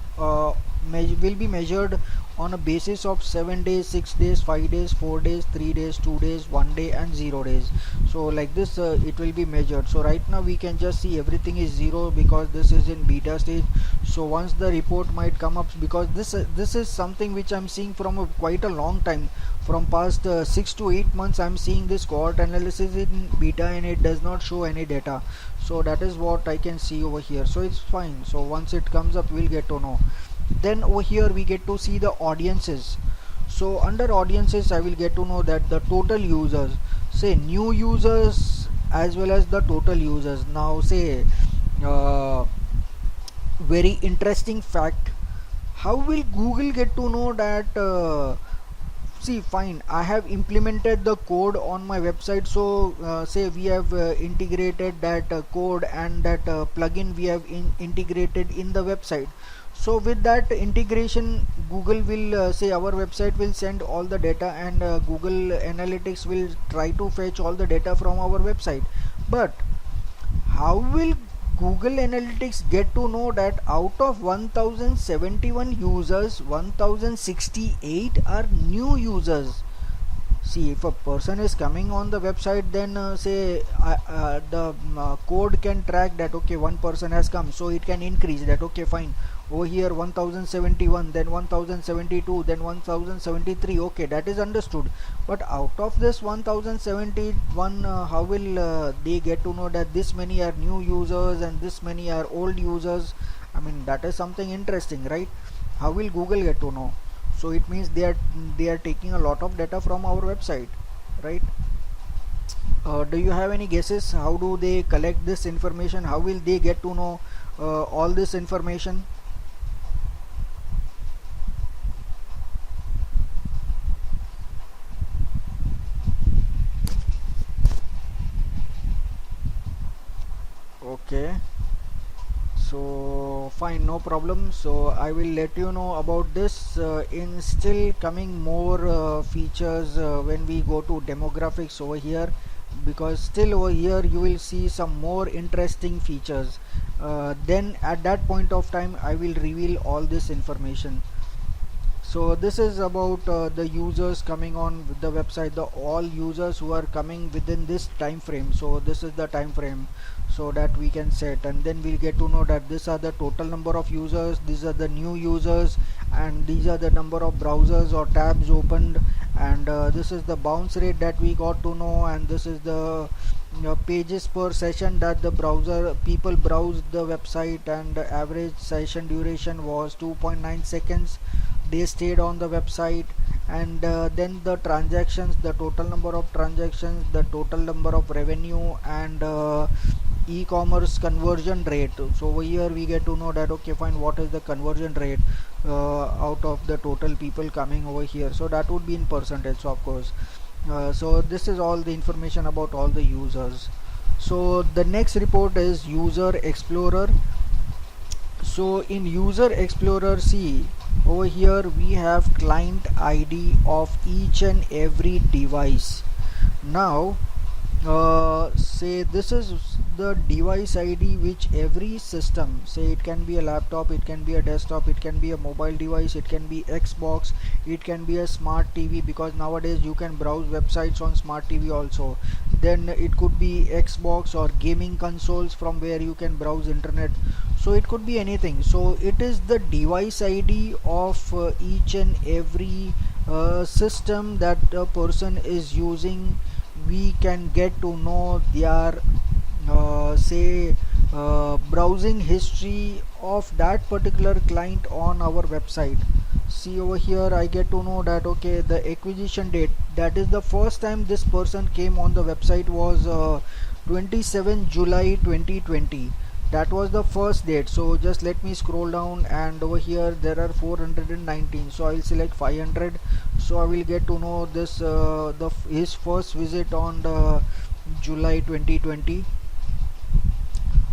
will be measured on a basis of 7 days, 6 days, 5 days, 4 days, 3 days, 2 days, 1 day and 0 days. So like this it will be measured. So right now we can just see everything is 0 because this is in beta stage. So once the report might come up, because this is something which I'm seeing from quite a long time, from past 6 to 8 months I'm seeing this cohort analysis in beta and it does not show any data. So that is what I can see over here. So it's fine. So once it comes up we'll get to know. Then over here we get to see the audiences. So under audiences I will get to know that the total users, say new users as well as the total users. Now say very interesting fact, how will Google get to know that see fine, I have implemented the code on my website. So say we have integrated that code and that plugin we have integrated in the website. So with that integration Google will say our website will send all the data and Google Analytics will try to fetch all the data from our website. But how will Google Analytics get to know that out of 1071 users, 1068 are new users? See, if a person is coming on the website, then say the code can track that okay, one person has come, so it can increase that. Okay, fine, over here 1071, then 1072, then 1073. Okay, that is understood. But out of this 1071, how will they get to know that this many are new users and this many are old users? I mean, that is something interesting, right? How will Google get to know? So it means they are taking a lot of data from our website, right? Do you have any guesses? How do they collect this information? How will they get to know all this information? Okay, so fine, no problem. So I will let you know about this in still coming more features when we go to demographics over here, because still over here you will see some more interesting features. Then at that point of time I will reveal all this information. So this is about the users coming on with the website, the all users who are coming within this time frame. So this is the time frame, so that we can set, and then we'll get to know that these are the total number of users, these are the new users, and these are the number of browsers or tabs opened, and this is the bounce rate that we got to know, and this is the pages per session that the browser people browsed the website, and the average session duration was 2.9 seconds they stayed on the website. And then the transactions, the total number of transactions, the total number of revenue, and e-commerce conversion rate. So over here we get to know that okay fine, what is the conversion rate out of the total people coming over here. So that would be in percentage, so of course. So this is all the information about all the users. So the next report is User Explorer. So in User Explorer, see over here we have client ID of each and every device. Now say this is the device ID which every system, say it can be a laptop, it can be a desktop, it can be a mobile device, it can be Xbox, it can be a smart TV, because nowadays you can browse websites on smart TV also. Then it could be Xbox or gaming consoles from where you can browse internet. So it could be anything. So it is the device ID of each and every system that a person is using. We can get to know their say browsing history of that particular client on our website. See over here I get to know that okay, the acquisition date, that is the first time this person came on the website was 27 July 2020. That was the first date. So just let me scroll down, and over here there are 419, so I will select 500. So I will get to know this his first visit on the July 2020.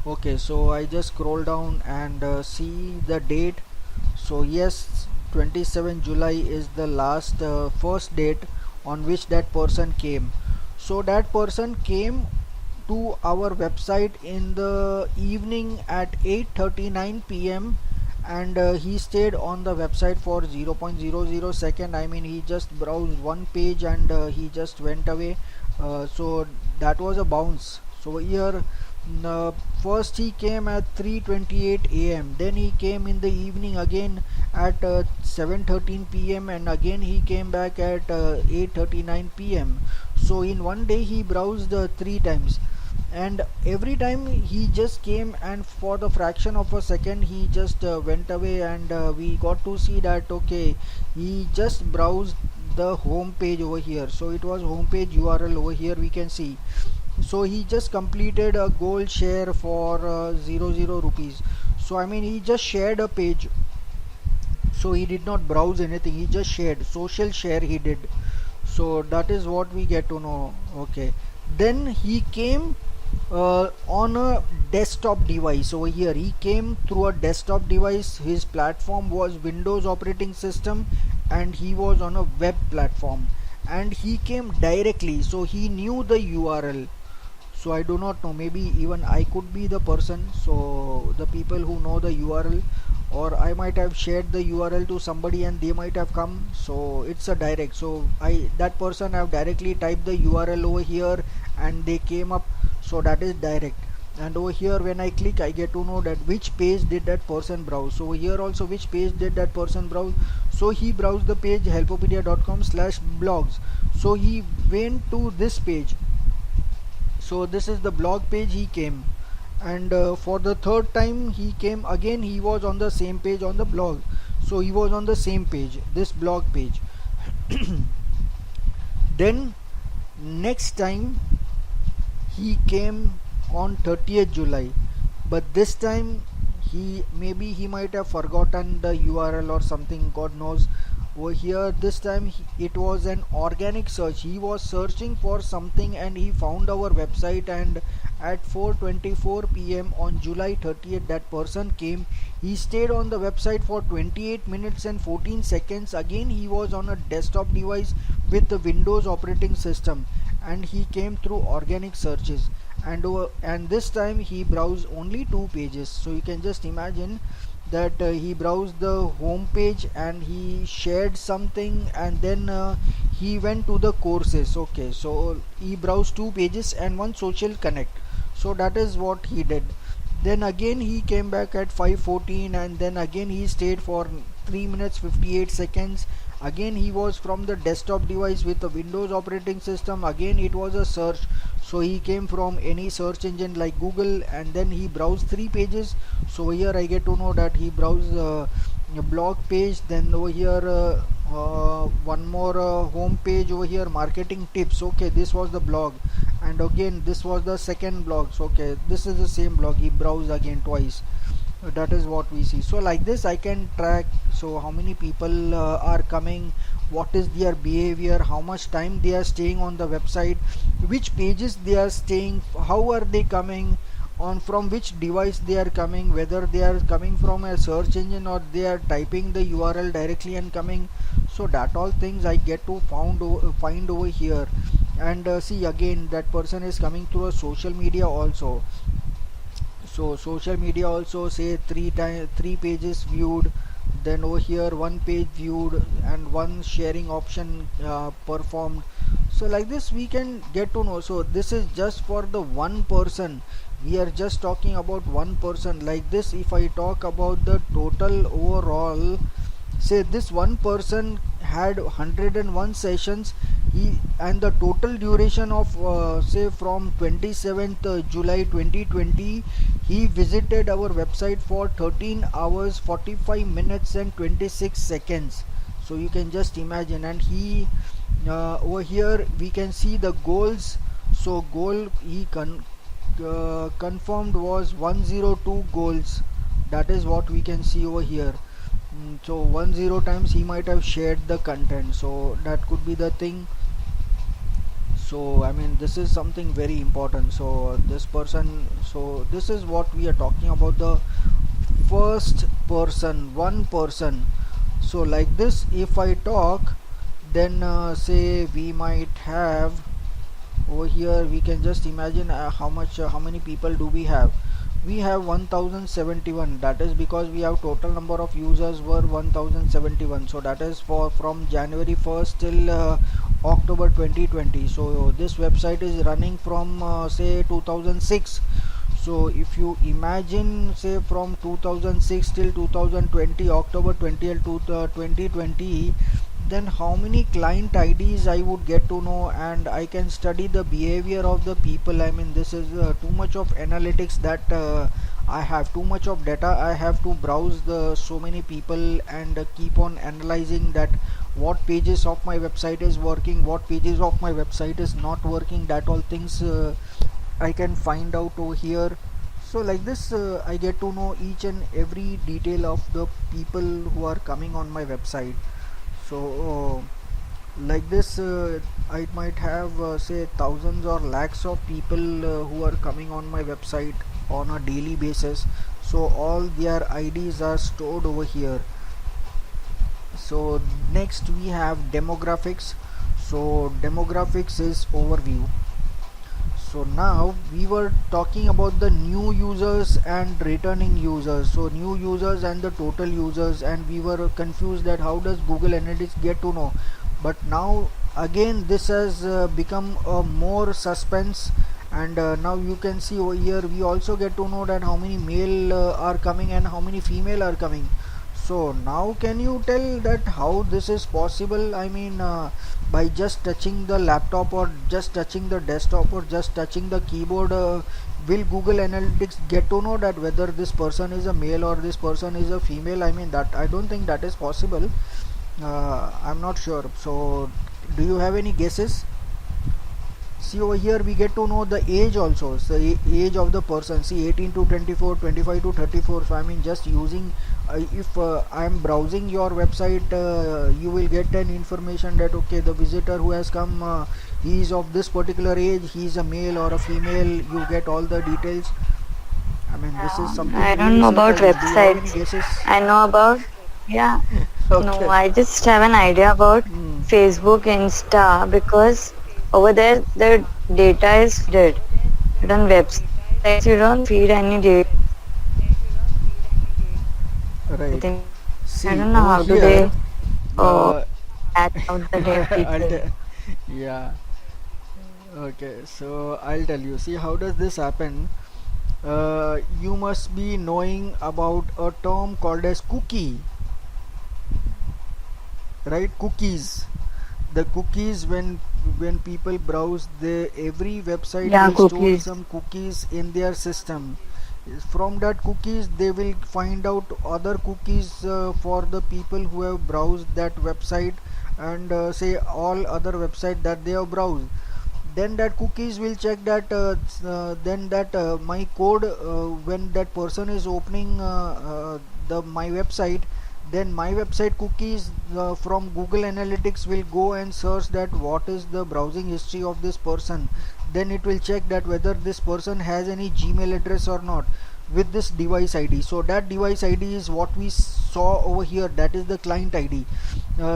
Okay, so I just scroll down and see the date. So yes, 27 July is the last first date on which that person came. So that person came to our website in the evening at 8:39 p.m. and he stayed on the website for 0.00 second. I mean, he just browsed one page and he just went away. So that was a bounce. So here, first he came at 3:28 a.m. Then he came in the evening again at 7:13 p.m. and again he came back at 8:39 p.m. So in one day he browsed three times, and every time he just came and for the fraction of a second he just went away, and we got to see that okay, he just browsed the home page over here. So it was home page URL over here, we can see. So he just completed a gold share for 00 rupees. So I mean, he just shared a page, so he did not browse anything, he just shared, social share he did. So that is what we get to know. Okay, then he came on a desktop device. Over here he came through a desktop device. His platform was Windows operating system and he was on a web platform, and he came directly, so he knew the URL. So I do not know, maybe even I could be the person, so the people who know the URL, or I might have shared the URL to somebody and they might have come. So it's a direct, so that person have directly typed the URL over here and they came up. So that is direct. And over here when I click, I get to know that which page did that person browse. So here also, which page did that person browse. So he browsed the page helpopedia.com/blogs. So he went to this page. So this is the blog page he came, and for the third time he came again, he was on the same page on the blog. So he was on the same page, this blog page. Then next time he came on 30th July, but this time he might have forgotten the URL or something, God knows. Over here this time it was an organic search. He was searching for something and he found our website, and at 4:24 p.m. on July 30th that person came. He stayed on the website for 28 minutes and 14 seconds. Again he was on a desktop device with the Windows operating system, and he came through organic searches, and this time he browsed only two pages. So you can just imagine that he browsed the home page and he shared something, and then he went to the courses. Okay, so he browsed two pages and one social connect. So that is what he did. Then again he came back at 5:14, and then again he stayed for 3 minutes 58 seconds. Again he was from the desktop device with the Windows operating system. Again it was a search, so he came from any search engine like Google, and then he browsed three pages. So here I get to know that he browsed a blog page, then over here one more home page over here, marketing tips. Okay, this was the blog, and again this was the second blog. So okay, this is the same blog, he browsed again twice. That is what we see. So like this I can track, so how many people are coming, what is their behavior, how much time they are staying on the website, which pages they are staying, how are they coming on, from which device they are coming, whether they are coming from a search engine or they are typing the URL directly and coming. So that all things I get to find over here. And see, again that person is coming through a social media also. So social media also, say three pages viewed, then over here one page viewed and one sharing option performed. So like this we can get to know. So this is just for the one person, we are just talking about one person. Like this, if I talk about the total overall, say this one person had 101 sessions, and the total duration of say from 27th July 2020 he visited our website for 13 hours 45 minutes and 26 seconds. So you can just imagine. And he over here we can see the goals. So goal he confirmed was 102 goals. That is what we can see over here. So 10 times he might have shared the content, so that could be the thing. So I mean, this is something very important. So this person, so this is what we are talking about, the first person, one person. So like this, if I talk, then say we might have over here, we can just imagine how many people do we have. we have 1071. That is because we have total number of users were 1071. So that is for from January 1st till October 2020. So this website is running from say 2006. So if you imagine say from 2006 till 2020 October 20th to 2020, then how many client IDs I would get to know, and I can study the behavior of the people. I mean, this is too much of analytics that I have, too much of data. I have to browse the so many people and keep on analyzing that what pages of my website is working, what pages of my website is not working. That all things I can find out over here. So like this I get to know each and every detail of the people who are coming on my website. So like this I might have say thousands or lakhs of people who are coming on my website on a daily basis. So all their IDs are stored over here. So next we have demographics. So demographics is overview. So now we were talking about the new users and returning users. So new users and the total users, and we were confused that how does Google Analytics get to know. But now again this has become a more suspense, and now you can see over here we also get to know that how many male are coming and how many female are coming. So now can you tell that how this is possible? I mean by just touching the laptop or just touching the desktop or just touching the keyboard, will Google Analytics get to know that whether this person is a male or this person is a female? I mean, that I don't think that is possible. I'm not sure. So do you have any guesses? See over here we get to know the age also. So age of the person, see 18 to 24, 25 to 34. So I mean just using if I am browsing your website, you will get an information that okay, the visitor who has come, he is of this particular age, he is a male or a female. You get all the details. I mean this is something I don't really know about surprising. Do you have any websites. guesses? I know about, yeah, no, Okay. I just have an idea about Hmm. Facebook, Insta, because over there the data is feeded. But on websites, you don't feed any data. I Right. think, I See don't know over how do here, they uh, uh, catch out the I'll people. yeah. Okay, so I'll tell you. See, how does this happen? You must be knowing about a term called as cookie, right? Cookies. The cookies, when people browse, the every website Yeah, will store cookies. some cookies in their system. From that cookies, they will find out other cookies for the people who have browsed that website, and say all other website that they have browsed. Then that cookies will check that then that my code, when that person is opening the my website, then my website cookies from Google Analytics will go and search that what is the browsing history of this person. Then it will check that whether this person has any Gmail address or not with this device ID. So that device ID is what we saw over here, that is the client ID.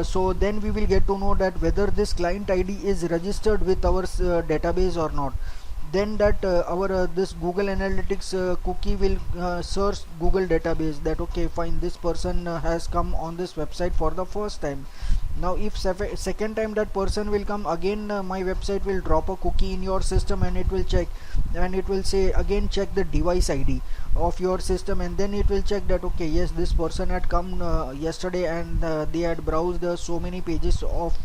So then we will get to know that whether this client ID is registered with our database or not. Then that our this Google Analytics cookie will search Google database that okay, fine, this person has come on this website for the first time. Now if second time that person will come again, my website will drop a cookie in your system, and it will check, and it will say again check the device ID of your system, and then it will check that okay, yes, this person had come yesterday, and they had browsed so many pages of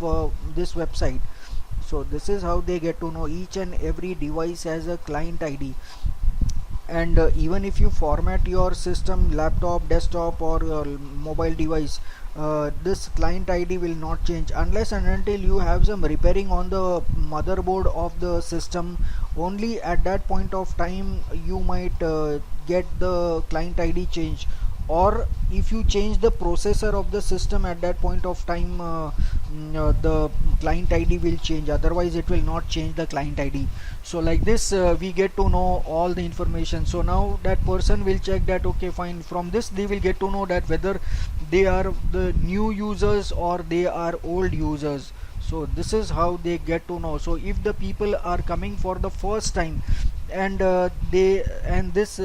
this website. So this is how they get to know each and every device as a client ID. And even if you format your system, laptop, desktop, or mobile device, this client ID will not change unless and until you have some repairing on the motherboard of the system. Only at that point of time you might get the client ID changed, or if you change the processor of the system, at that point of time the client ID will change, otherwise it will not change the client ID. So like this we get to know all the information. So now that person will check that okay, fine, from this they will get to know that whether they are the new users or they are old users. So this is how they get to know. So if the people are coming for the first time, and they and this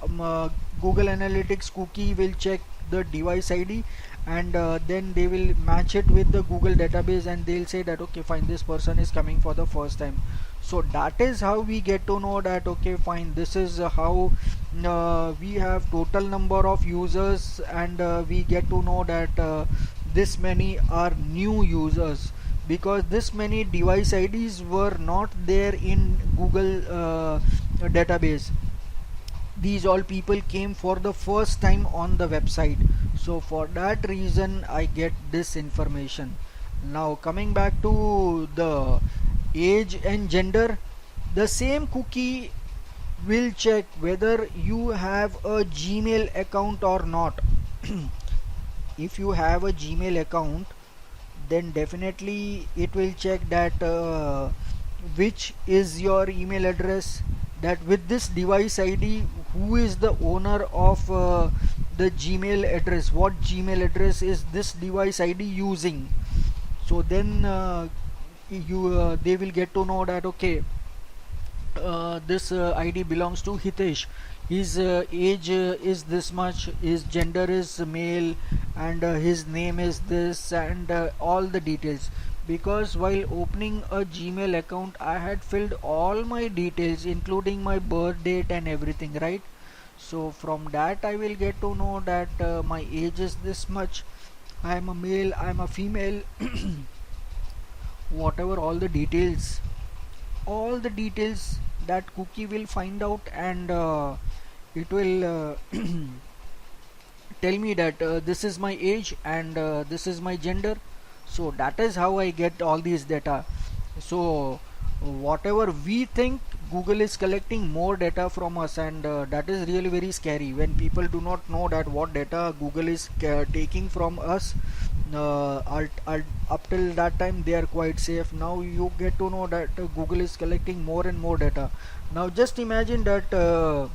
Google Analytics cookie will check the device ID, and then they will match it with the Google database, and they'll say that okay fine, this person is coming for the first time. So that is how we get to know that okay fine, this is how we have total number of users, and we get to know that this many are new users, because this many device IDs were not there in Google database. These all people came for the first time on the website, so for that reason I get this information. Now coming back to the age and gender, the same cookie will check whether you have a Gmail account or not. If you have a Gmail account, then definitely it will check that which is your email address, that with this device ID who is the owner of the Gmail address, what Gmail address is this device ID using. So then they will get to know that okay, this ID belongs to Hitesh, his age is this much, his gender is male, and his name is this, and all the details. Because while opening a Gmail account I had filled all my details including my birth date and everything, right? So from that I will get to know that my age is this much, I am a male, I am a female, whatever all the details that cookie will find out, and it will tell me that this is my age, and this is my gender. So that is how I get all these data. So whatever we think, Google is collecting more data from us, and that is really very scary when people do not know that what data Google is taking from us. Up till that time they are quite safe. Now you get to know that Google is collecting more and more data. Now just imagine that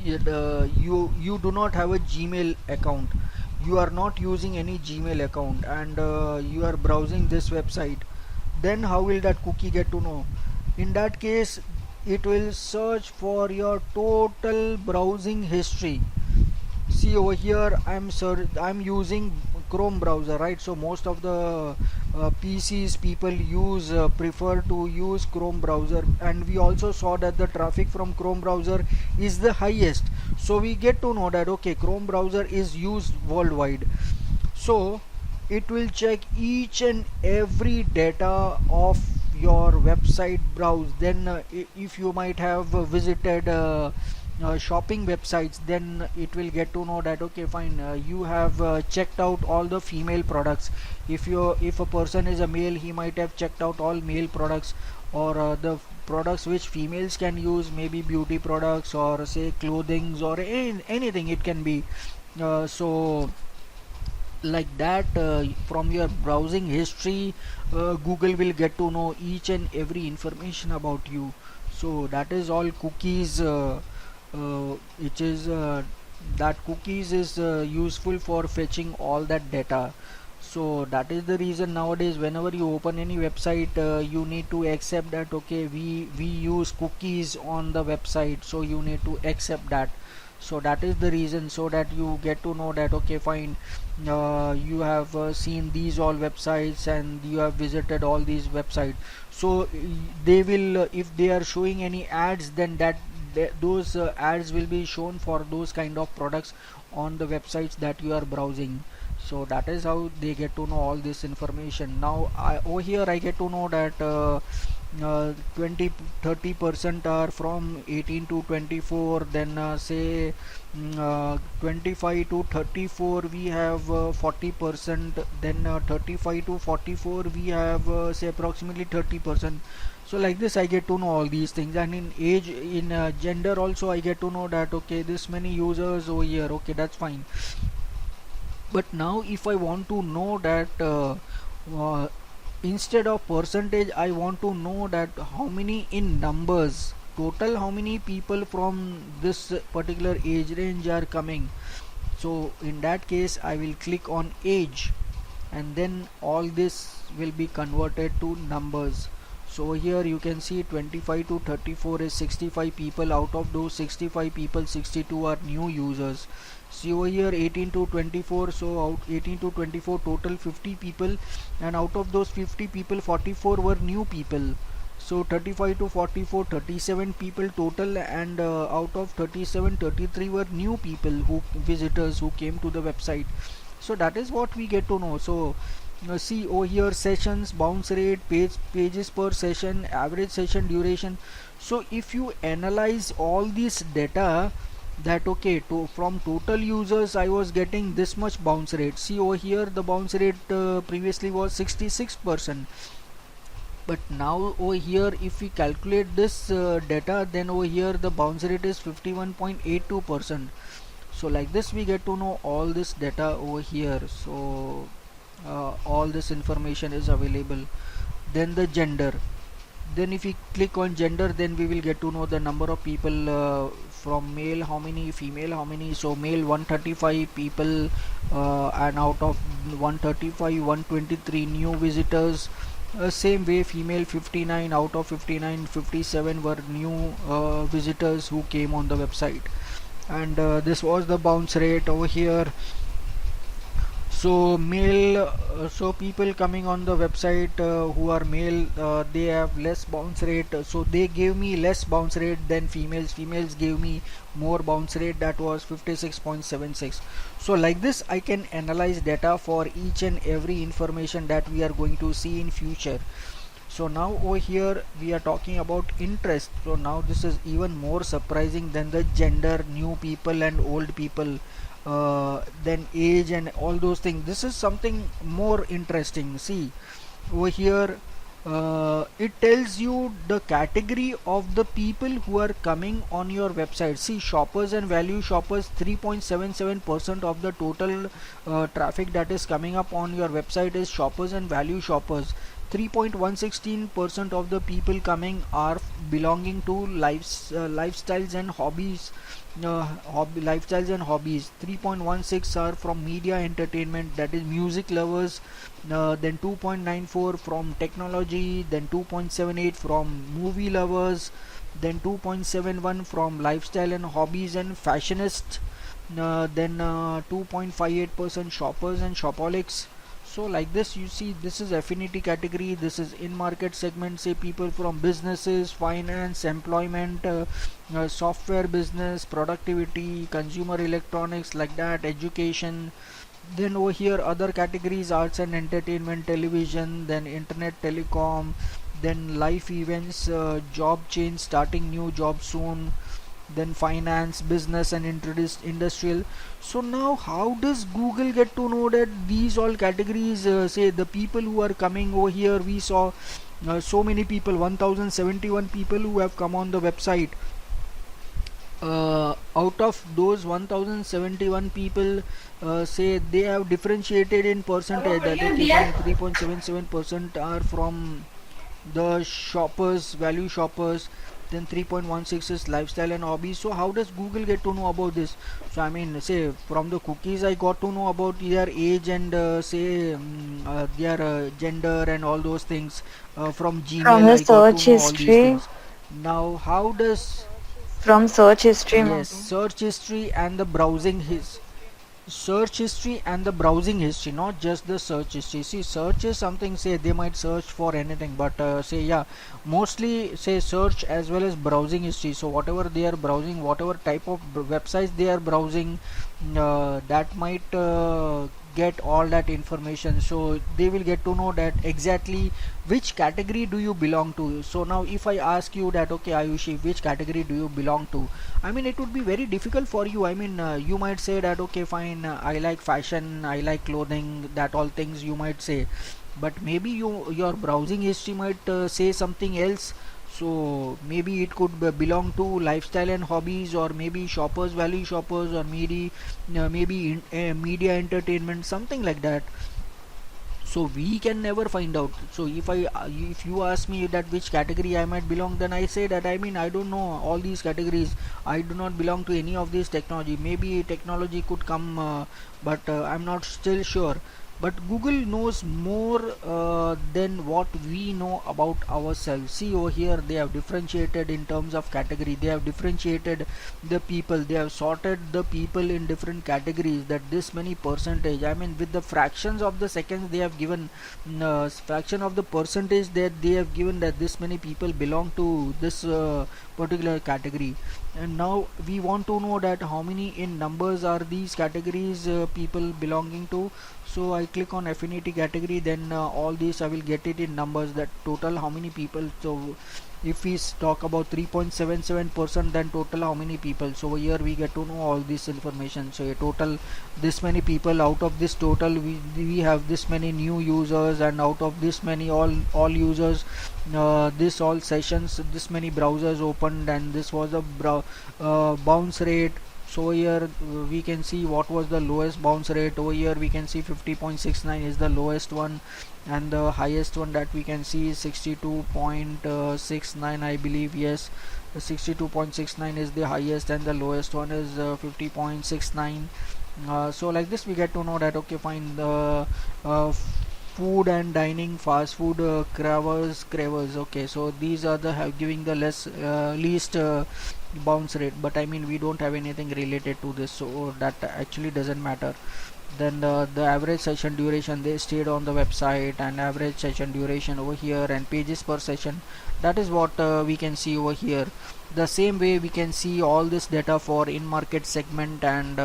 you do not have a Gmail account, you are not using any Gmail account, and you are browsing this website. Then how will that cookie get to know? In that case, it will search for your total browsing history. See over here, I'm using Chrome browser, right? So most of the PCs people prefer to use Chrome browser, and we also saw that the traffic from Chrome browser is the highest. So we get to know that okay, Chrome browser is used worldwide. So it will check each and every data of your website browse. Then if you might have visited shopping websites, then it will get to know that okay fine, you have checked out all the female products. If a person is a male, he might have checked out all male products, or the products which females can use, maybe beauty products or say clothings or anything it can be. So like that, from your browsing history, Google will get to know each and every information about you. So that is all cookies, which is that cookies is useful for fetching all that data. So that is the reason nowadays whenever you open any website, you need to accept that okay, we use cookies on the website, so you need to accept that. So that is the reason, so that you get to know that okay fine, you have seen these all websites and you have visited all these websites. So they will, if they are showing any ads, then those ads will be shown for those kind of products on the websites that you are browsing. So that is how they get to know all this information. Now over here I get to know that 20-30% are from 18 to 24, then say 25 to 34 we have 40%, then 35 to 44 we have say approximately 30%. So like this I get to know all these things. And in age, in gender also I get to know that okay, this many users over here, okay, that's fine. But now if I want to know that uh, instead of percentage, I want to know that how many in numbers, total how many people from this particular age range are coming. So in that case I will click on age, and then all this will be converted to numbers. So over here you can see 25 to 34 is 65 people. Out of those 65 people, 62 are new users. See over here 18 to 24, so out 18 to 24 total 50 people, and out of those 50 people 44 were new people. So 35 to 44, 37 people total, and out of 37, 33 were new people, who visitors who came to the website. So that is what we get to know. So see over here, sessions, bounce rate, pages per session, average session duration. So if you analyze all this data, that okay, from total users I was getting this much bounce rate. See over here, the bounce rate previously was 66%, but now over here if we calculate this data, then over here the bounce rate is 51.82%. So like this we get to know all this data over here. So all this information is available. Then the gender, then if we click on gender, then we will get to know the number of people, from male how many, female how many. So male 135 people, and out of 135, 123 new visitors. Same way female 59, out of 59, 57 were new visitors who came on the website. And this was the bounce rate over here. So male, so people coming on the website who are male, they have less bounce rate, so they gave me less bounce rate than females gave me more bounce rate, that was 56.76. So like this I can analyze data for each and every information that we are going to see in future. So now over here we are talking about interest. So now this is even more surprising than the gender, new people and old people, then age and all those things. This is something more interesting. See over here, it tells you the category of the people who are coming on your website. See, shoppers and value shoppers, 3.77% of the total traffic that is coming up on your website is shoppers and value shoppers. 3.116% of the people coming are belonging to lifestyles and hobbies. Lifestyles and hobbies. 3.16 are from media entertainment, that is music lovers. Then 2.94 from technology, then 2.78 from movie lovers, then 2.71 from lifestyle and hobbies and fashionists, then 2.58% shoppers and shopaholics. So like this you see, this is affinity category, this is in market segment, say people from businesses, finance, employment, software business, productivity, consumer electronics, like that, education. Then over here other categories, arts and entertainment, television, then internet, telecom, then life events, job change, starting new job soon, then finance, business and industrial. So now how does Google get to know that these all categories, say the people who are coming over here, we saw so many people, 1071 people who have come on the website. Out of those 1071 people, say they have differentiated in percentage, that okay, 3.77% are from the shoppers, value shoppers, then 3.16 is lifestyle and hobbies. So how does Google get to know about this? So I mean, say from the cookies I got to know about their age and say their gender and all those things. From From Gmail the I got search to know all these history, things. Now how does, from search history, yes, maybe. search history and the browsing his search history and the browsing history, not just the search history. See, search is something, say they might search for anything, but say yeah, mostly say search as well as browsing history. So whatever they are browsing, whatever type of websites they are browsing, that might get all that information. So they will get to know that exactly which category do you belong to. So now if I ask you that, okay Ayushi, which category do you belong to, I mean it would be very difficult for you. I mean you might say that okay fine, I like fashion, I like clothing, that all things you might say, but maybe your browsing history might say something else. So maybe it could belong to lifestyle and hobbies, or maybe shoppers, value shoppers, or maybe media entertainment, something like that. So we can never find out. So if you ask me that which category I might belong, then I say that I mean I don't know all these categories, I do not belong to any of these technology. Maybe technology could come, but I'm not still sure. but Google knows more than what we know about ourselves. See over here, they have differentiated in terms of category, they have differentiated the people, they have sorted the people in different categories, that this many percentage, I mean with the fractions of the seconds they have given, fraction of the percentage that they have given, that this many people belong to this particular category. And now we want to know that how many in numbers are these categories people belonging to. So I click on affinity category, then all these I will get it in numbers, that total how many people. So if we talk about 3.77%, then total how many people. So here we get to know all this information. So a total this many people, out of this total we have this many new users, and out of this many all users, this all sessions, this many browsers opened, and this was the bounce rate. So here we can see what was the lowest bounce rate. Over here we can see 50.69 is the lowest one, and the highest one that we can see is 62.69, I believe. Yes, the 62.69 is the highest, and the lowest one is 50.69. So like this we get to know that okay fine, the food and dining, fast food cravers, okay, so these are the giving the least bounce rate, but I mean we don't have anything related to this, so that actually doesn't matter. Then the average session duration, they stayed on the website, and average session duration over here, and pages per session, that is what we can see over here. The same way we can see all this data for in market segment and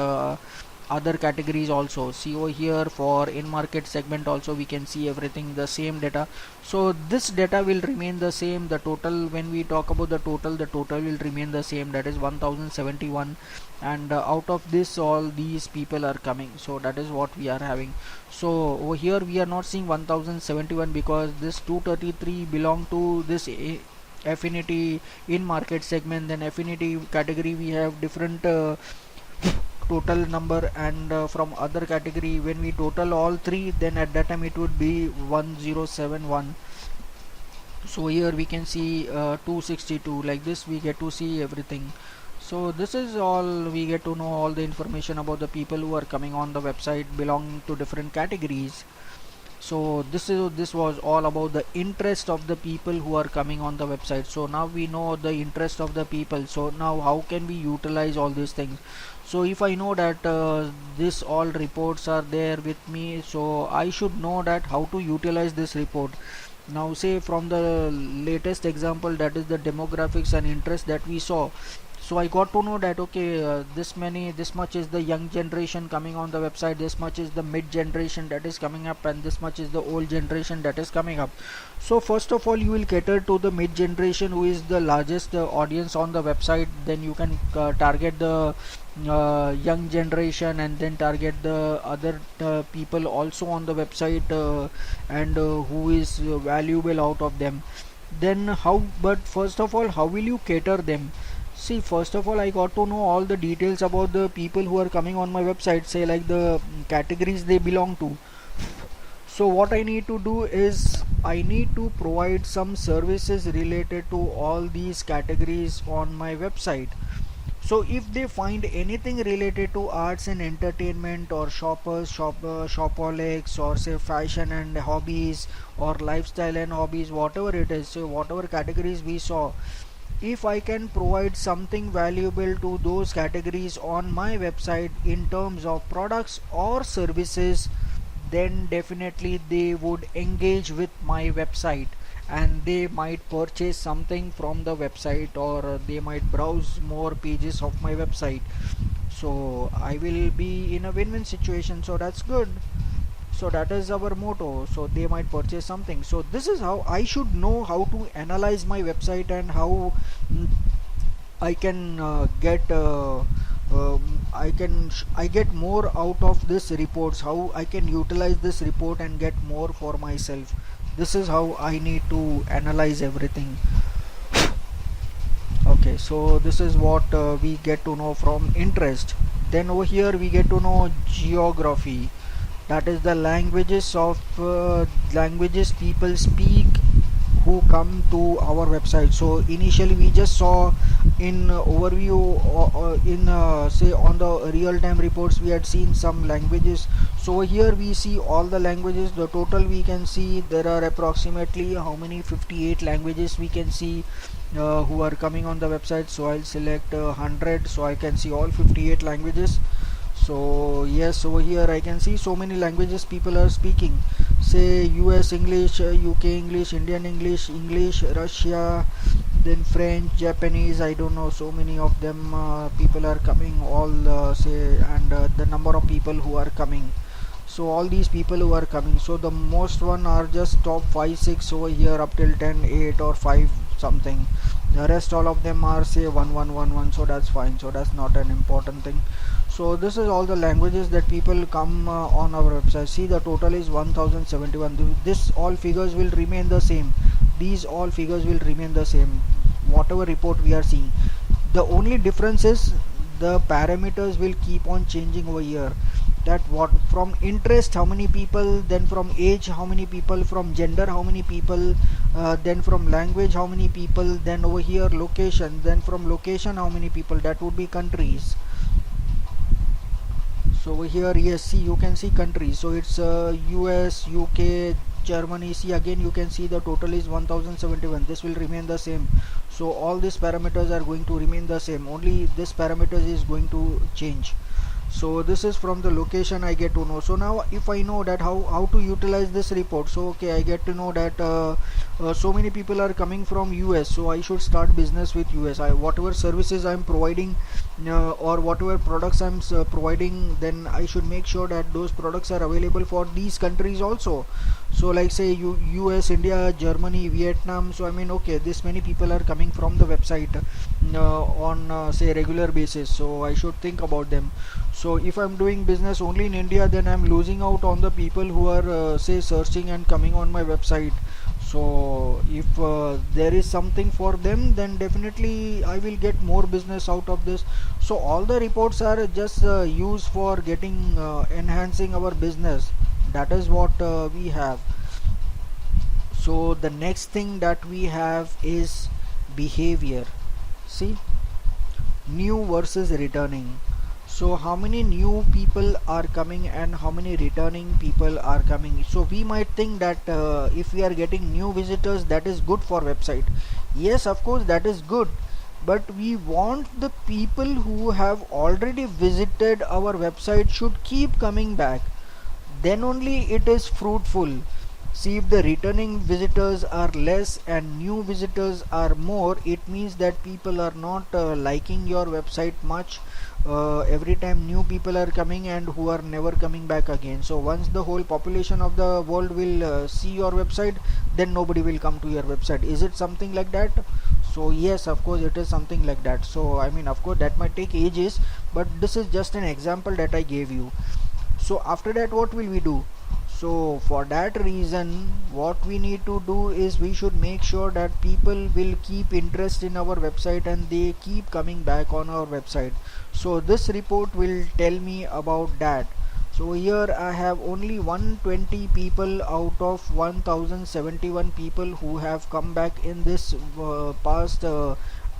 other categories also. See over here for in market segment also we can see everything, the same data. So this data will remain the same. The total, when we talk about the total will remain the same, that is 1071, and out of this all these people are coming, so that is what we are having. So over here we are not seeing 1071 because this 233 belong to this affinity in market segment. Then affinity category we have different total number, and from other category when we total all three, then at that time it would be 1071. So here we can see 262, like this we get to see everything. So this is all, we get to know all the information about the people who are coming on the website belonging to different categories. So this was all about the interest of the people who are coming on the website. So now we know the interest of the people. So now how can we utilize all these things? So if I know that this all reports are there with me, so I should know that how to utilize this report. Now say from the latest example, that is the demographics and interest that we saw, so I got to know that okay, this much is the young generation coming on the website, this much is the mid generation that is coming up, and this much is the old generation that is coming up. So first of all you will cater to the mid generation, who is the largest audience on the website. Then you can target the young generation, and then target the other people also on the website, and who is valuable out of them. Then how, but first of all how will you cater them? See, first of all I got to know all the details about the people who are coming on my website, say like the categories they belong to. So what I need to do is I need to provide some services related to all these categories on my website. So if they find anything related to arts and entertainment, or shopaholics, or say fashion and hobbies, or lifestyle and hobbies, whatever it is, so whatever categories we saw, if I can provide something valuable to those categories on my website in terms of products or services, then definitely they would engage with my website, and they might purchase something from the website, or they might browse more pages of my website. So I will be in a win-win situation, so that's good. So that is our motto, so they might purchase something. So this is how I should know how to analyze my website, and how I can I get more out of this reports, how I can utilize this report and get more for myself. This is how I need to analyze everything. Okay, so this is what we get to know from interest. Then over here we get to know geography, that is the languages people speak who come to our website. So initially we just saw in overview, in say on the real time reports we had seen some languages. So here we see all the languages. The total we can see there are approximately how many, 58 languages we can see who are coming on the website. So I'll select 100, so I can see all 58 languages. So yes, over here I can see so many languages people are speaking, say US English, UK English, Indian English, English, Russia, then French, Japanese, I don't know, so many of them people are coming, all say, and the number of people who are coming. So all these people who are coming, so the most one are just top 5 6 over here, up till 10 8 or 5 something. The rest all of them are say 1 1 1 1, so that's fine, so that's not an important thing. So this is all the languages that people come on our website. See, the total is 1071. This all figures will remain the same. These all figures will remain the same, whatever report we are seeing. The only difference is the parameters will keep on changing over here. That what from interest how many people, then from age how many people, from gender how many people, then from language how many people, then over here location, then from location how many people, that would be countries. So over here, yes, see, you can see countries, so it's US, UK, Germany. See, again you can see the total is 1071. This will remain the same. So all these parameters are going to remain the same, only this parameters is going to change. So this is from the location I get to know. So now if I know that how to utilize this report, so okay, I get to know that so many people are coming from US, so I should start business with US. Whatever services I'm providing or whatever products I'm providing, then I should make sure that those products are available for these countries also. So like say US, India, Germany, Vietnam. So I mean, okay, this many people are coming from the website on say regular basis, so I should think about them. So if I'm doing business only in India, then I'm losing out on the people who are say searching and coming on my website. So if there is something for them, then definitely I will get more business out of this. So all the reports are just used for getting enhancing our business. That is what we have. So the next thing that we have is behavior. See, new versus returning. So how many new people are coming and how many returning people are coming. So we might think that if we are getting new visitors, that is good for website. Yes, of course, that is good, but we want the people who have already visited our website should keep coming back, then only it is fruitful. See, if the returning visitors are less and new visitors are more, it means that people are not liking your website much. Every time new people are coming and who are never coming back again. So once the whole population of the world will see your website, then nobody will come to your website. Is it something like that? So yes, of course it is something like that. So I mean, of course that might take ages, but this is just an example that I gave you. So after that, what will we do? So for that reason, what we need to do is we should make sure that people will keep interest in our website and they keep coming back on our website. So this report will tell me about that. So here I have only 120 people out of 1071 people who have come back in this past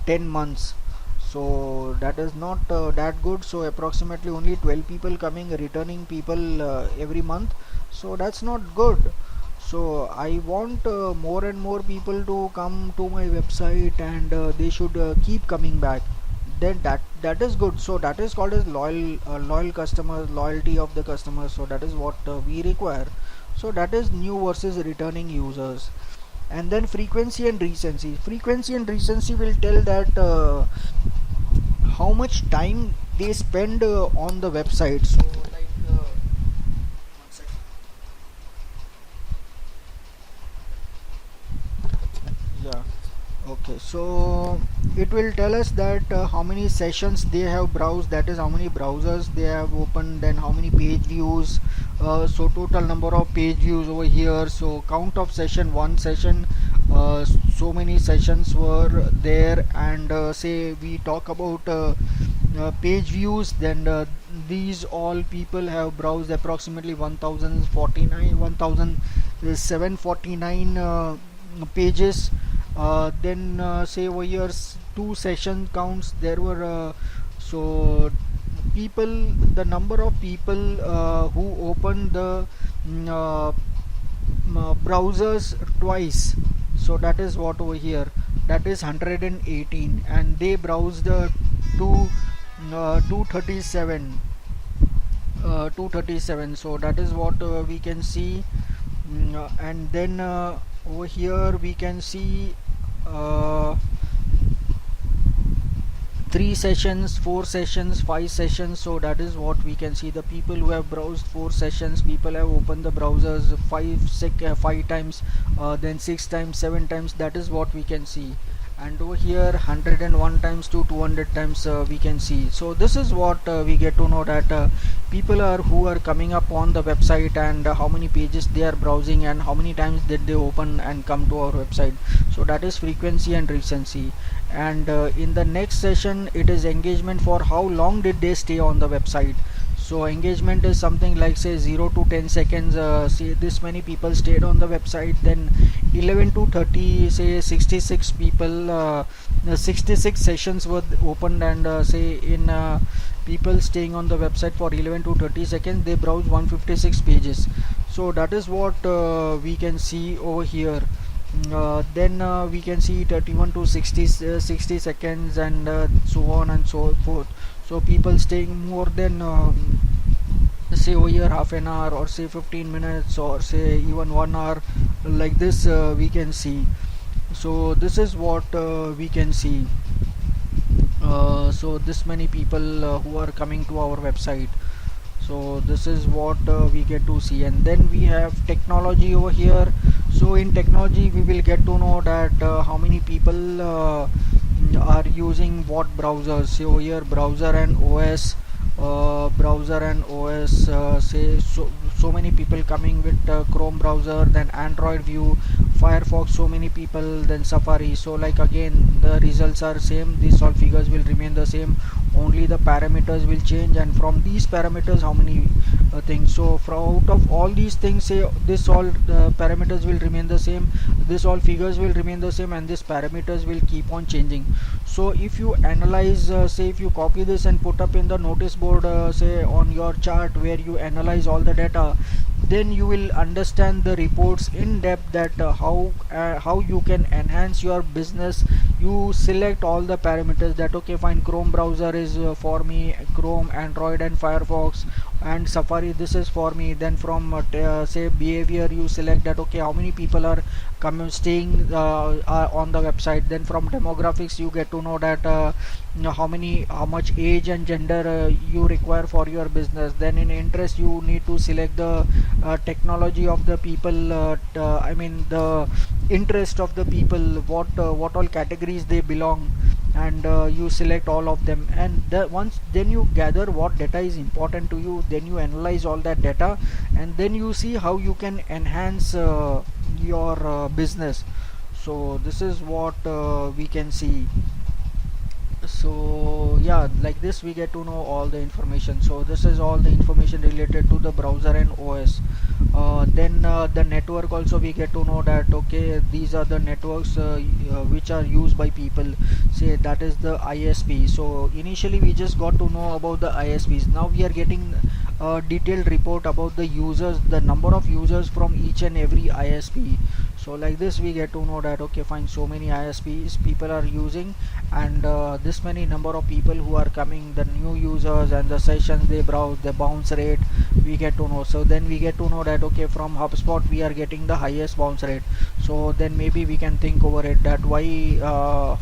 10 months. So that is not that good. So approximately only 12 people coming, returning people every month. So that's not good. So I want more and more people to come to my website, and they should keep coming back. Then that is good. So that is called as loyal customers, loyalty of the customers. So that is what we require. So that is new versus returning users. And then frequency and recency. Frequency and recency will tell that how much time they spend on the website. So like one second. Yeah, okay, so it will tell us that how many sessions they have browsed, that is how many browsers they have opened, then how many page views, so total number of page views over here. So count of session, one session, so many sessions were there. And say we talk about page views, then these all people have browsed approximately 1049 1749 pages. Then say over here 2 session counts there were so people, the number of people who opened the mm, uh, browsers twice, so that is what over here, that is 118, and they browsed to 237, 237, so that is what we can see. And then over here we can see uh, 3 sessions, 4 sessions, 5 sessions, so that is what we can see. The people who have browsed 4 sessions, people have opened the browsers 5 times, then 6 times, 7 times, that is what we can see. And over here 101 times to 200 times we can see. So this is what we get to know, that people are who are coming up on the website, and how many pages they are browsing, and how many times did they open and come to our website. So that is frequency and recency. And in the next session it is engagement, for how long did they stay on the website. So engagement is something like, say, 0 to 10 seconds, say this many people stayed on the website, then 11 to 30, say 66 people, 66 sessions were opened, and say in people staying on the website for 11 to 30 seconds, they browse 156 pages. So that is what we can see over here. Then we can see 31 to 60 seconds, and so on and so forth. So people staying more than say over here half an hour, or say 15 minutes, or say even 1 hour, like this we can see. So this is what we can see. So this many people who are coming to our website, so this is what we get to see. And then we have technology over here. So in technology we will get to know that how many people are using what browsers. So over here browser and OS, say so many people coming with Chrome browser, then Android View, Firefox, so many people, then Safari. So like again the results are same, these all figures will remain the same, only the parameters will change, and from these parameters how many things. So from out of all these things, say this all parameters will remain the same, this all figures will remain the same, and these parameters will keep on changing. So if you analyze, say if you copy this and put up in the notice board, say on your chart where you analyze all the data, then you will understand the reports in depth, that how you can enhance your business. You select all the parameters, that okay fine, Chrome browser is for me, Chrome, Android and Firefox, and Safari this is for me. Then from say behavior, you select that okay how many people are staying on the website. Then from demographics you get to know that how much age and gender you require for your business. Then in interest you need to select the technology of the people, I mean the interest of the people, what all categories they belong, and you select all of them. And once then you gather what data is important to you, then you analyze all that data, and then you see how you can enhance your business. So this is what we can see. So yeah, like this we get to know all the information. So this is all the information related to the browser and OS. Then the network also we get to know that okay these are the networks which are used by people, say that is the ISP. So initially we just got to know about the ISPs. Now we are getting a detailed report about the users, the number of users from each and every ISP. So like this we get to know that okay fine, so many ISPs people are using, and this many number of people who are coming, the new users and the sessions they browse, the bounce rate we get to know. So then we get to know that okay from HubSpot we are getting the highest bounce rate. So then maybe we can think over it, that why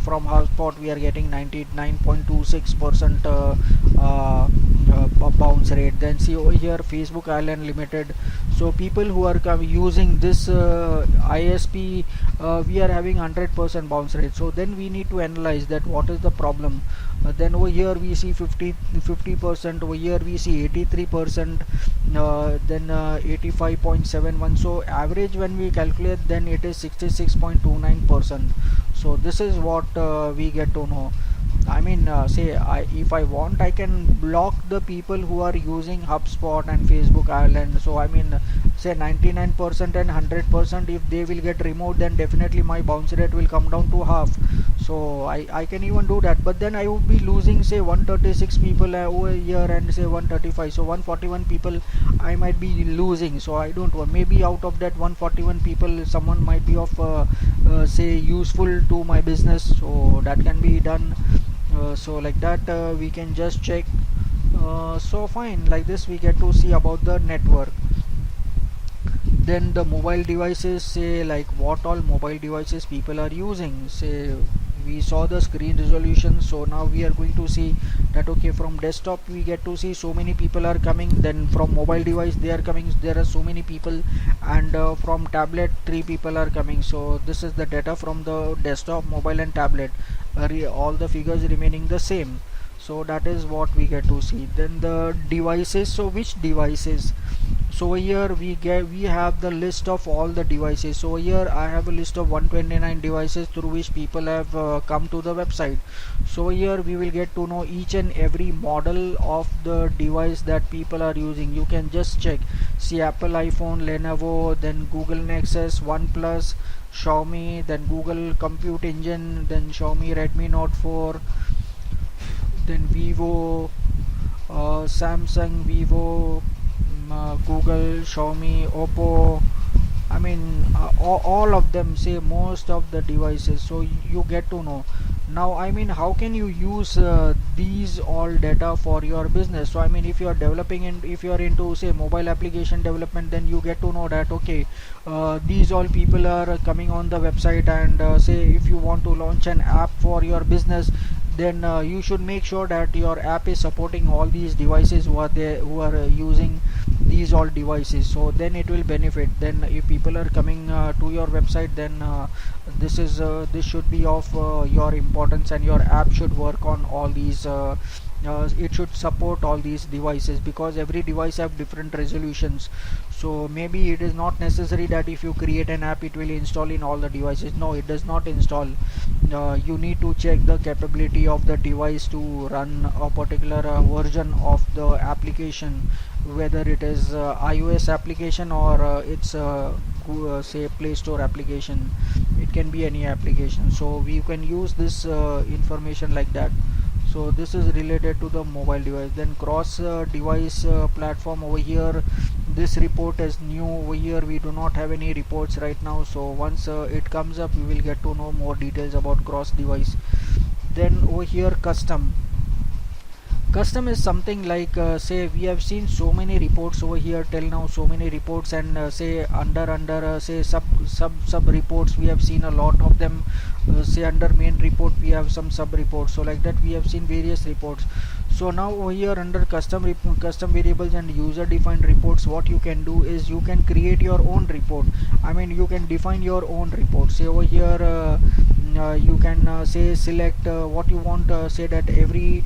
from HubSpot we are getting 99.26% bounce rate. Then see over here Facebook Island Limited, so people who are using this ISP, we are having 100% bounce rate. So then we need to analyze that what is the problem. Then over here we see 50%, over here we see 83%, then 85.71. so average when we calculate, then it is 66.29%. so this is what we get to know. I mean, if I want, I can block the people who are using HubSpot and Facebook Island. So I mean, say 99% and 100%, if they will get removed, then definitely my bounce rate will come down to half. So I can even do that, but then I would be losing say 136 people over here and say 135, so 141 people I might be losing. So I don't want, maybe out of that 141 people, someone might be of say useful to my business, so that can be done. So like that, we can just check. So fine, like this we get to see about the network. Then the mobile devices, say like what all mobile devices people are using. Say we saw the screen resolution, so now we are going to see that okay, from desktop we get to see so many people are coming, then from mobile device they are coming, there are so many people, and from tablet 3 people are coming. So this is the data from the desktop, mobile and tablet, all the figures remaining the same. So that is what we get to see. Then the devices, so which devices? So here we have the list of all the devices. So here I have a list of 129 devices through which people have come to the website. So here we will get to know each and every model of the device that people are using. You can just check, see Apple, iPhone, Lenovo, then Google Nexus, OnePlus, Xiaomi, then Google Compute Engine, then Xiaomi Redmi Note 4, then Vivo, Samsung, Vivo, Google, Xiaomi, Oppo. I mean, all of them, say most of the devices. So you get to know. Now I mean, how can you use these all data for your business? So I mean, if you are developing and if you are into say mobile application development, then you get to know that okay, these all people are coming on the website, and say if you want to launch an app for your business, then you should make sure that your app is supporting all these devices who are using these all devices. So then it will benefit. Then if people are coming to your website, then this should be of your importance, and your app should work on all these it should support all these devices, because every device have different resolutions. So maybe it is not necessary that if you create an app it will install in all the devices. No, it does not install. You need to check the capability of the device to run a particular version of the application, whether it is iOS application or it's say Play Store application. It can be any application, so we can use this information like that. So this is related to the mobile device. Then cross device platform, over here this report is new. Over here we do not have any reports right now, so once it comes up we will get to know more details about cross device. Then over here custom is something like say we have seen so many reports over here till now, so many reports, and say under say sub reports we have seen a lot of them. Say under main report we have some sub reports, so like that we have seen various reports. So now over here under custom variables and user defined reports, what you can do is you can create your own report. I mean, you can define your own report. Say over here you can say select what you want, say that every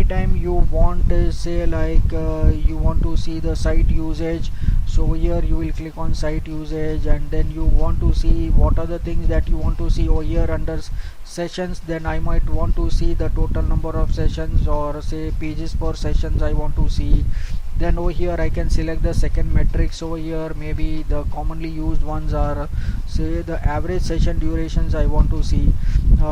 time you want, say like you want to see the site usage. So over here you will click on site usage, and then you want to see what are the things that you want to see. Over here under sessions, then I might want to see the total number of sessions, or say pages per sessions I want to see. Then over here I can select the second metrics. Over here maybe the commonly used ones are say the average session durations I want to see,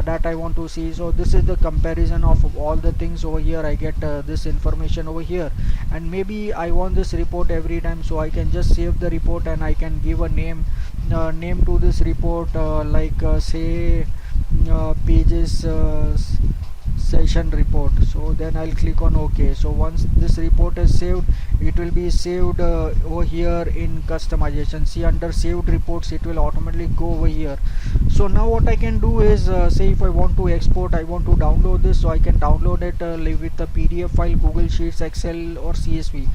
that I want to see. So this is the comparison of all the things. Over here I get this information over here, and maybe I want this report every time, so I can just save the report and I can give a name to this report, like say pages session report. So then I'll click on OK. So once this report is saved, it will be saved over here in customization. See under saved reports, it will automatically go over here. So now what I can do is say if I want to export, I want to download this, so I can download it with a PDF file, Google Sheets, Excel or CSV.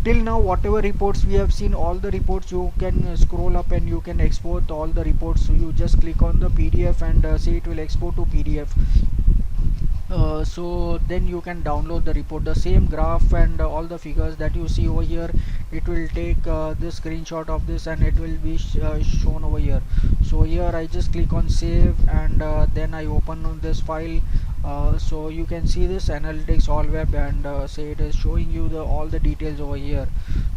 Till now whatever reports we have seen, all the reports you can scroll up and you can export all the reports. So you just click on the PDF and say it will export to PDF. So then you can download the report, the same graph and all the figures that you see over here. It will take this screenshot of this and it will be shown over here. So here I just click on save, and then I open on this file. So you can see this analytics all web, and say it is showing you the all the details over here.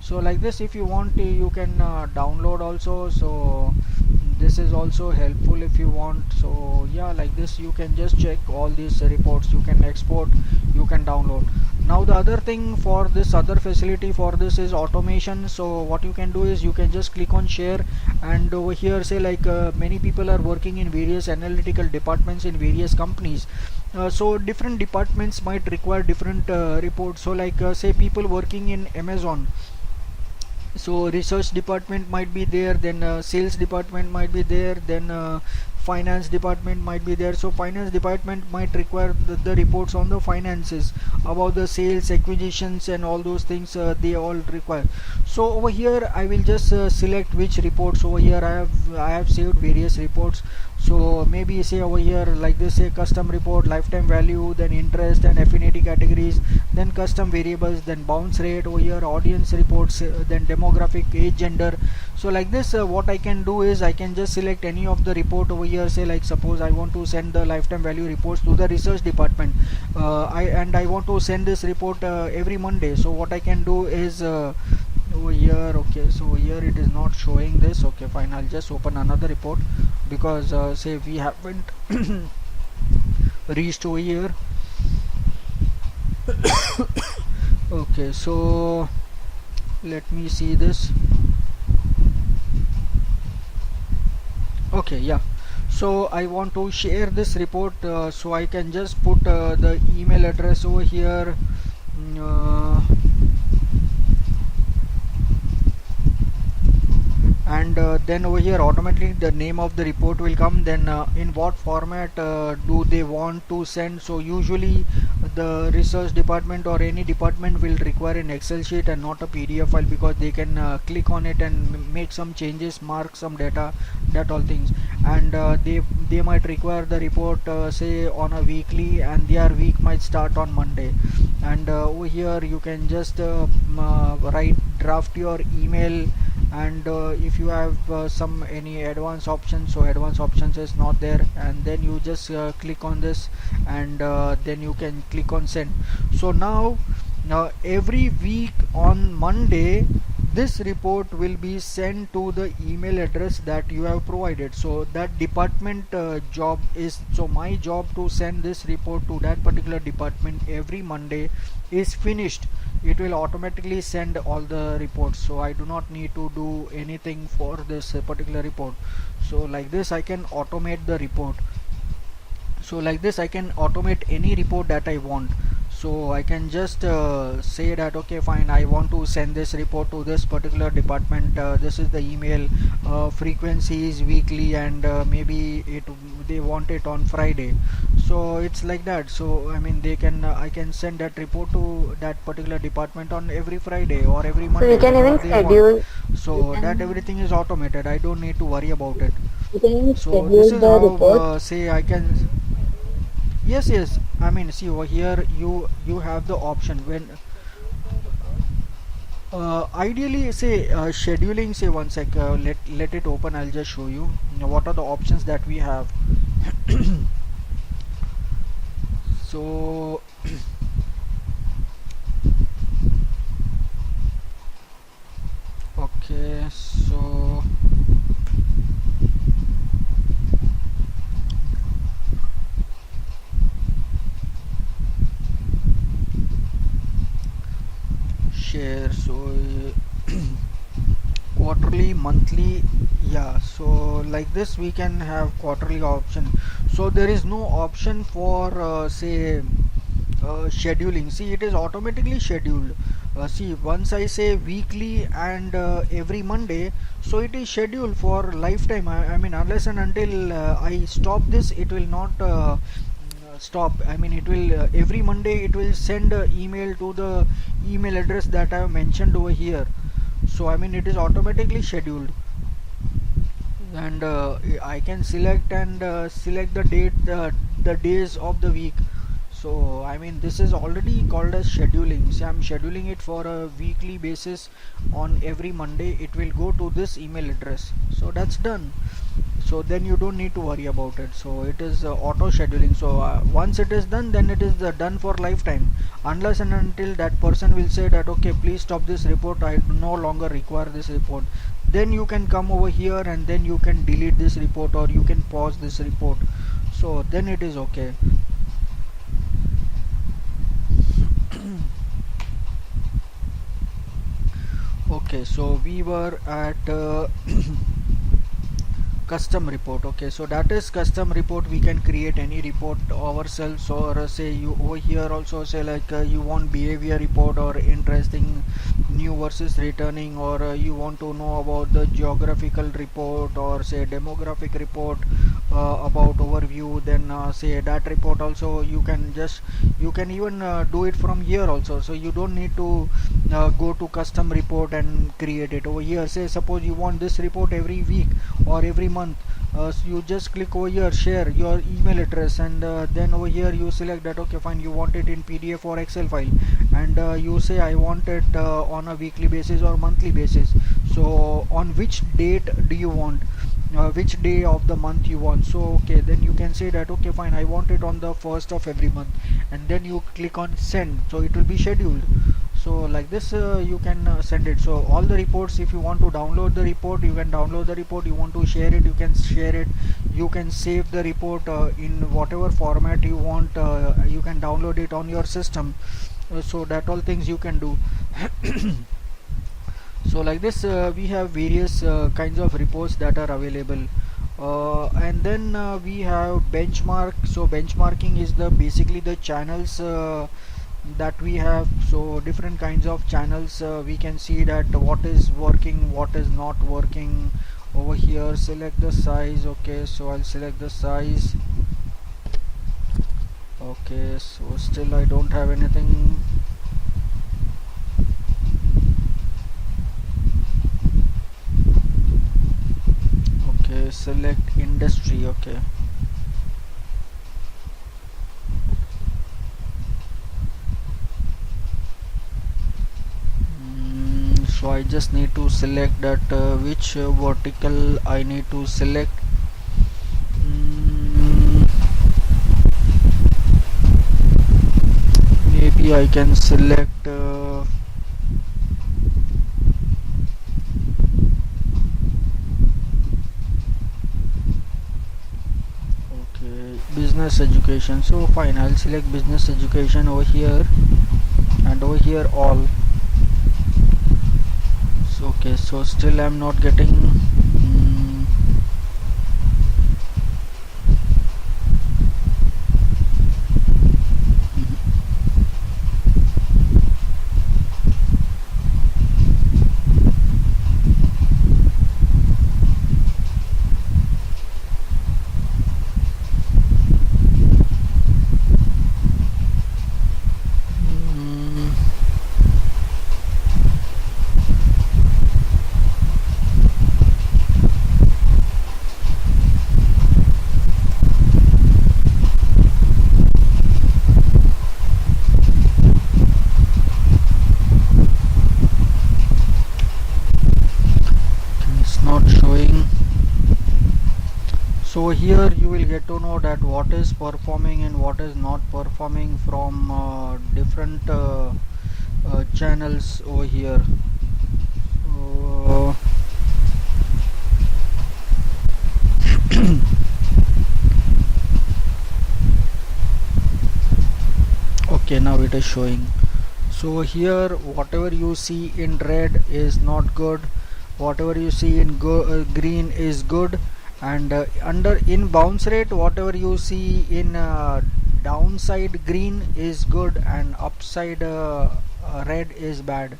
So like this, if you want to, you can download also. So this is also helpful if you want. So yeah, like this you can just check all these reports, you can export, you can download. Now the other thing for this other facility for this is automation. So what you can do is you can just click on share, and over here say like many people are working in various analytical departments in various companies. So different departments might require different reports. So like say people working in Amazon, so research department might be there, then sales department might be there, then finance department might be there. So finance department might require the reports on the finances about the sales, acquisitions, and all those things they all require. So over here I will just select which reports. Over here I have saved various reports. So maybe say over here like this, say custom report, lifetime value, then interest and affinity categories, then custom variables, then bounce rate. Over here audience reports, then demographic, age, gender. So like this what I can do is I can just select any of the report over here. Say like suppose I want to send the lifetime value reports to the research department, I want to send this report every Monday. So what I can do is over here, okay, so here it is not showing this. Okay, fine, I'll just open another report, because say we haven't reached over here. Okay, so let me see this. Okay, yeah, so I want to share this report, so I can just put the email address over here. And then over here automatically the name of the report will come. Then in what format do they want to send. So usually the research department or any department will require an Excel sheet and not a PDF file, because they can click on it and make some changes, mark some data, that all things. And they might require the report say on a weekly, and their week might start on Monday. And over here you can just write, draft your email. And if you have some any advanced options, so advanced options is not there, and then you just click on this, and then you can click on send. So now every week on Monday this report will be sent to the email address that you have provided. So that department job is, so my job to send this report to that particular department every Monday is finished. It will automatically send all the reports, so I do not need to do anything for this particular report. So like this I can automate the report. So like this I can automate any report that I want. So I can just say that okay fine, I want to send this report to this particular department. This is the email, frequency is weekly, and maybe they want it on Friday. So it's like that. So I mean they can I can send that report to that particular department on every Friday or every So Monday, you can whenever even they want. schedule. So that everything is automated, I don't need to worry about it. You can even So this schedule is the how report. say I can. Yes, I mean see over here you have the option when ideally say scheduling. Say one sec, let it open, I'll just show you, what are the options that we have. So okay, so share. So quarterly, monthly, yeah. So like this we can have quarterly option. So there is no option for say scheduling. See, it is automatically scheduled. See, once I say weekly and every Monday, so it is scheduled for lifetime. I mean unless and until I stop this, it will not stop. I mean it will every Monday it will send a email to the email address that I have mentioned over here. So I mean it is automatically scheduled. And I can select and select the date, the days of the week. So I mean this is already called as scheduling. So I'm scheduling it for a weekly basis. On every Monday it will go to this email address. So that's done. so then you don't need to worry about it. So it is auto scheduling. So once it is done, then it is done for lifetime, unless and until that person will say that okay, please stop this report, I no longer require this report. Then you can come over here and then you can delete this report, or you can pause this report. So then it is okay. Okay, so we were at custom report. Okay, so that is custom report. We can create any report ourselves, or say you over here also say like you want behavior report, or interesting new versus returning, or you want to know about the geographical report, or say demographic report, about overview. Then say that report also you can just, you can even do it from here also. So you don't need to go to custom report and create it over here. Say suppose you want this report every week or every month, so you just click over here, share your email address, and then over here you select that okay fine, you want it in PDF or Excel file, and you say I want it on a weekly basis or monthly basis. So on which date do you want, which day of the month you want. So okay, then you can say that okay fine, I want it on the first of every month, and then you click on send, so it will be scheduled. So like this you can send it. So all the reports, if you want to download the report, you can download the report. You want to share it, you can share it. You can save the report in whatever format you want. You can download it on your system. So that all things you can do. So like this we have various kinds of reports that are available. And then we have benchmark. So benchmarking is the basically the channels that we have. So different kinds of channels, we can see that what is working, what is not working. Over here select the size. Okay, so I'll select the size. Okay, so still I don't have anything. Okay, select industry. Okay, so I just need to select that which vertical I need to select. mm, Maybe I can select okay, business education. So fine, I'll select business education over here, and over here all. So okay, so still I'm not getting. mm, it's not showing. So here you will get to know that what is performing and what is not performing from different channels over here. So okay, now it is showing. So here whatever you see in red is not good, whatever you see in green is good, and under in bounce rate whatever you see in downside green is good, and upside red is bad.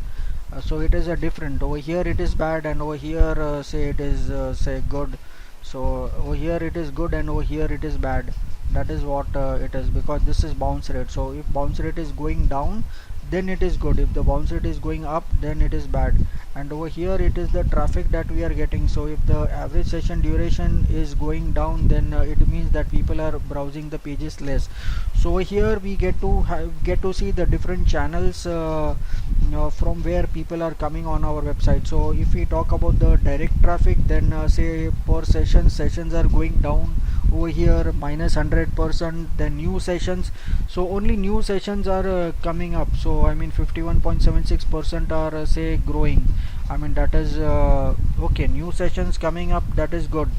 So it is a different. Over here it is bad, and over here say it is say good. So over here it is good, and over here it is bad. That is what it is, because this is bounce rate. So if bounce rate is going down, then it is good. If the bounce rate is going up, then it is bad. And over here it is the traffic that we are getting. So if the average session duration is going down, then it means that people are browsing the pages less. So here we get to see the different channels from where people are coming on our website. So if we talk about the direct traffic, then say per sessions are going down over here minus 100%. Then new sessions, so only new sessions are coming up. So I mean 51.76% are say growing. I mean that is okay, new sessions coming up, that is good.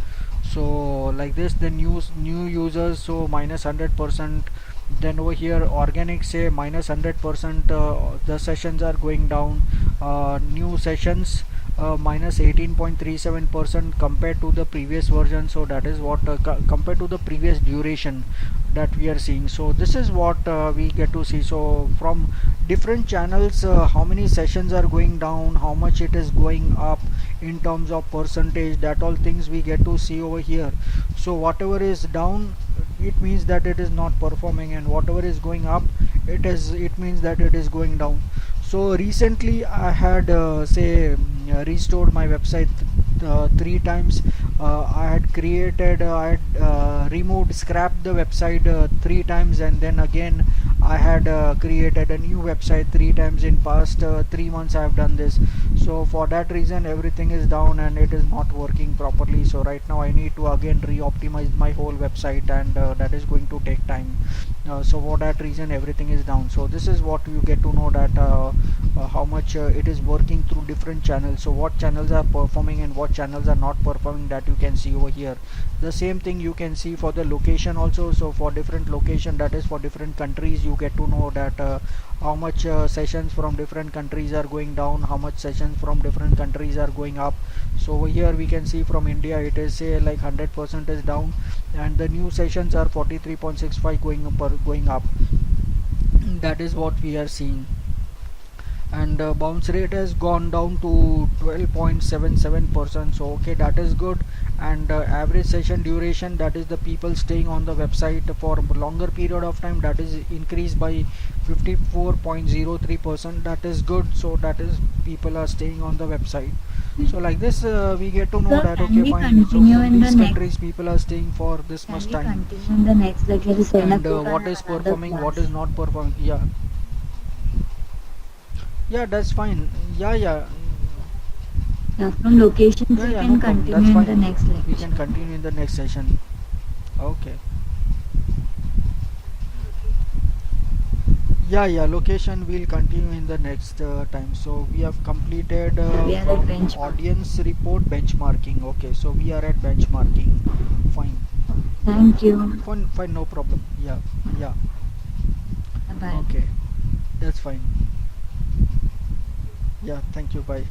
So like this, the new users, so minus 100%. Then over here organic, say minus 100%, the sessions are going down. New sessions minus 18.37% compared to the previous version. So that is what compared to the previous duration that we are seeing. So this is what we get to see. So from different channels, how many sessions are going down, how much it is going up in terms of percentage, that all things we get to see over here. So whatever is down, it means that it is not performing, and whatever is going up, it means that it is going down. So recently I had restored my website 3 times. I had removed, scrapped the website 3 times, and then again I had created a new website 3 times. In past 3 months I have done this. So for that reason everything is down and it is not working properly. So right now I need to again re-optimize my whole website, and that is going to take time. So for that reason everything is down. So this is what you get to know, that how much it is working through different channels. So what channels are performing and what channels are not performing, that you can see over here. The same thing you can see for the location also. So for different location, that is for different countries, you get to know that how much sessions from different countries are going down, how much sessions from different countries are going up. So over here we can see from India it is say like 100% is down, and the new sessions are 43.65 going up. That is what we are seeing. And bounce rate has gone down to 12.77%. so okay, that is good. And average session duration, that is the people staying on the website for longer period of time, that is increased by 54.03%. that is good. So that is people are staying on the website. So like this we get to know Sir, that can okay, we fine. So continue from in the these next? countries people are staying for this Can much we time. continue in the next? Like there is 10 And o'clock, I what is have another performing, what is class. not performing, yeah, yeah, that's fine. Yeah, yeah. Yeah, from locations Yeah, we yeah, no can problem. That's continue in the fine. next We can lecture. continue in the next session. Okay. Yeah, yeah. Location we'll continue in the next time. So we have completed Yeah, we are at from benchmark. audience report benchmarking. Okay, so we are at benchmarking. Fine. Yeah. Thank you. Fine, fine. No problem. Yeah, yeah. Bye bye. Okay, that's fine. Yeah. Thank you. Bye.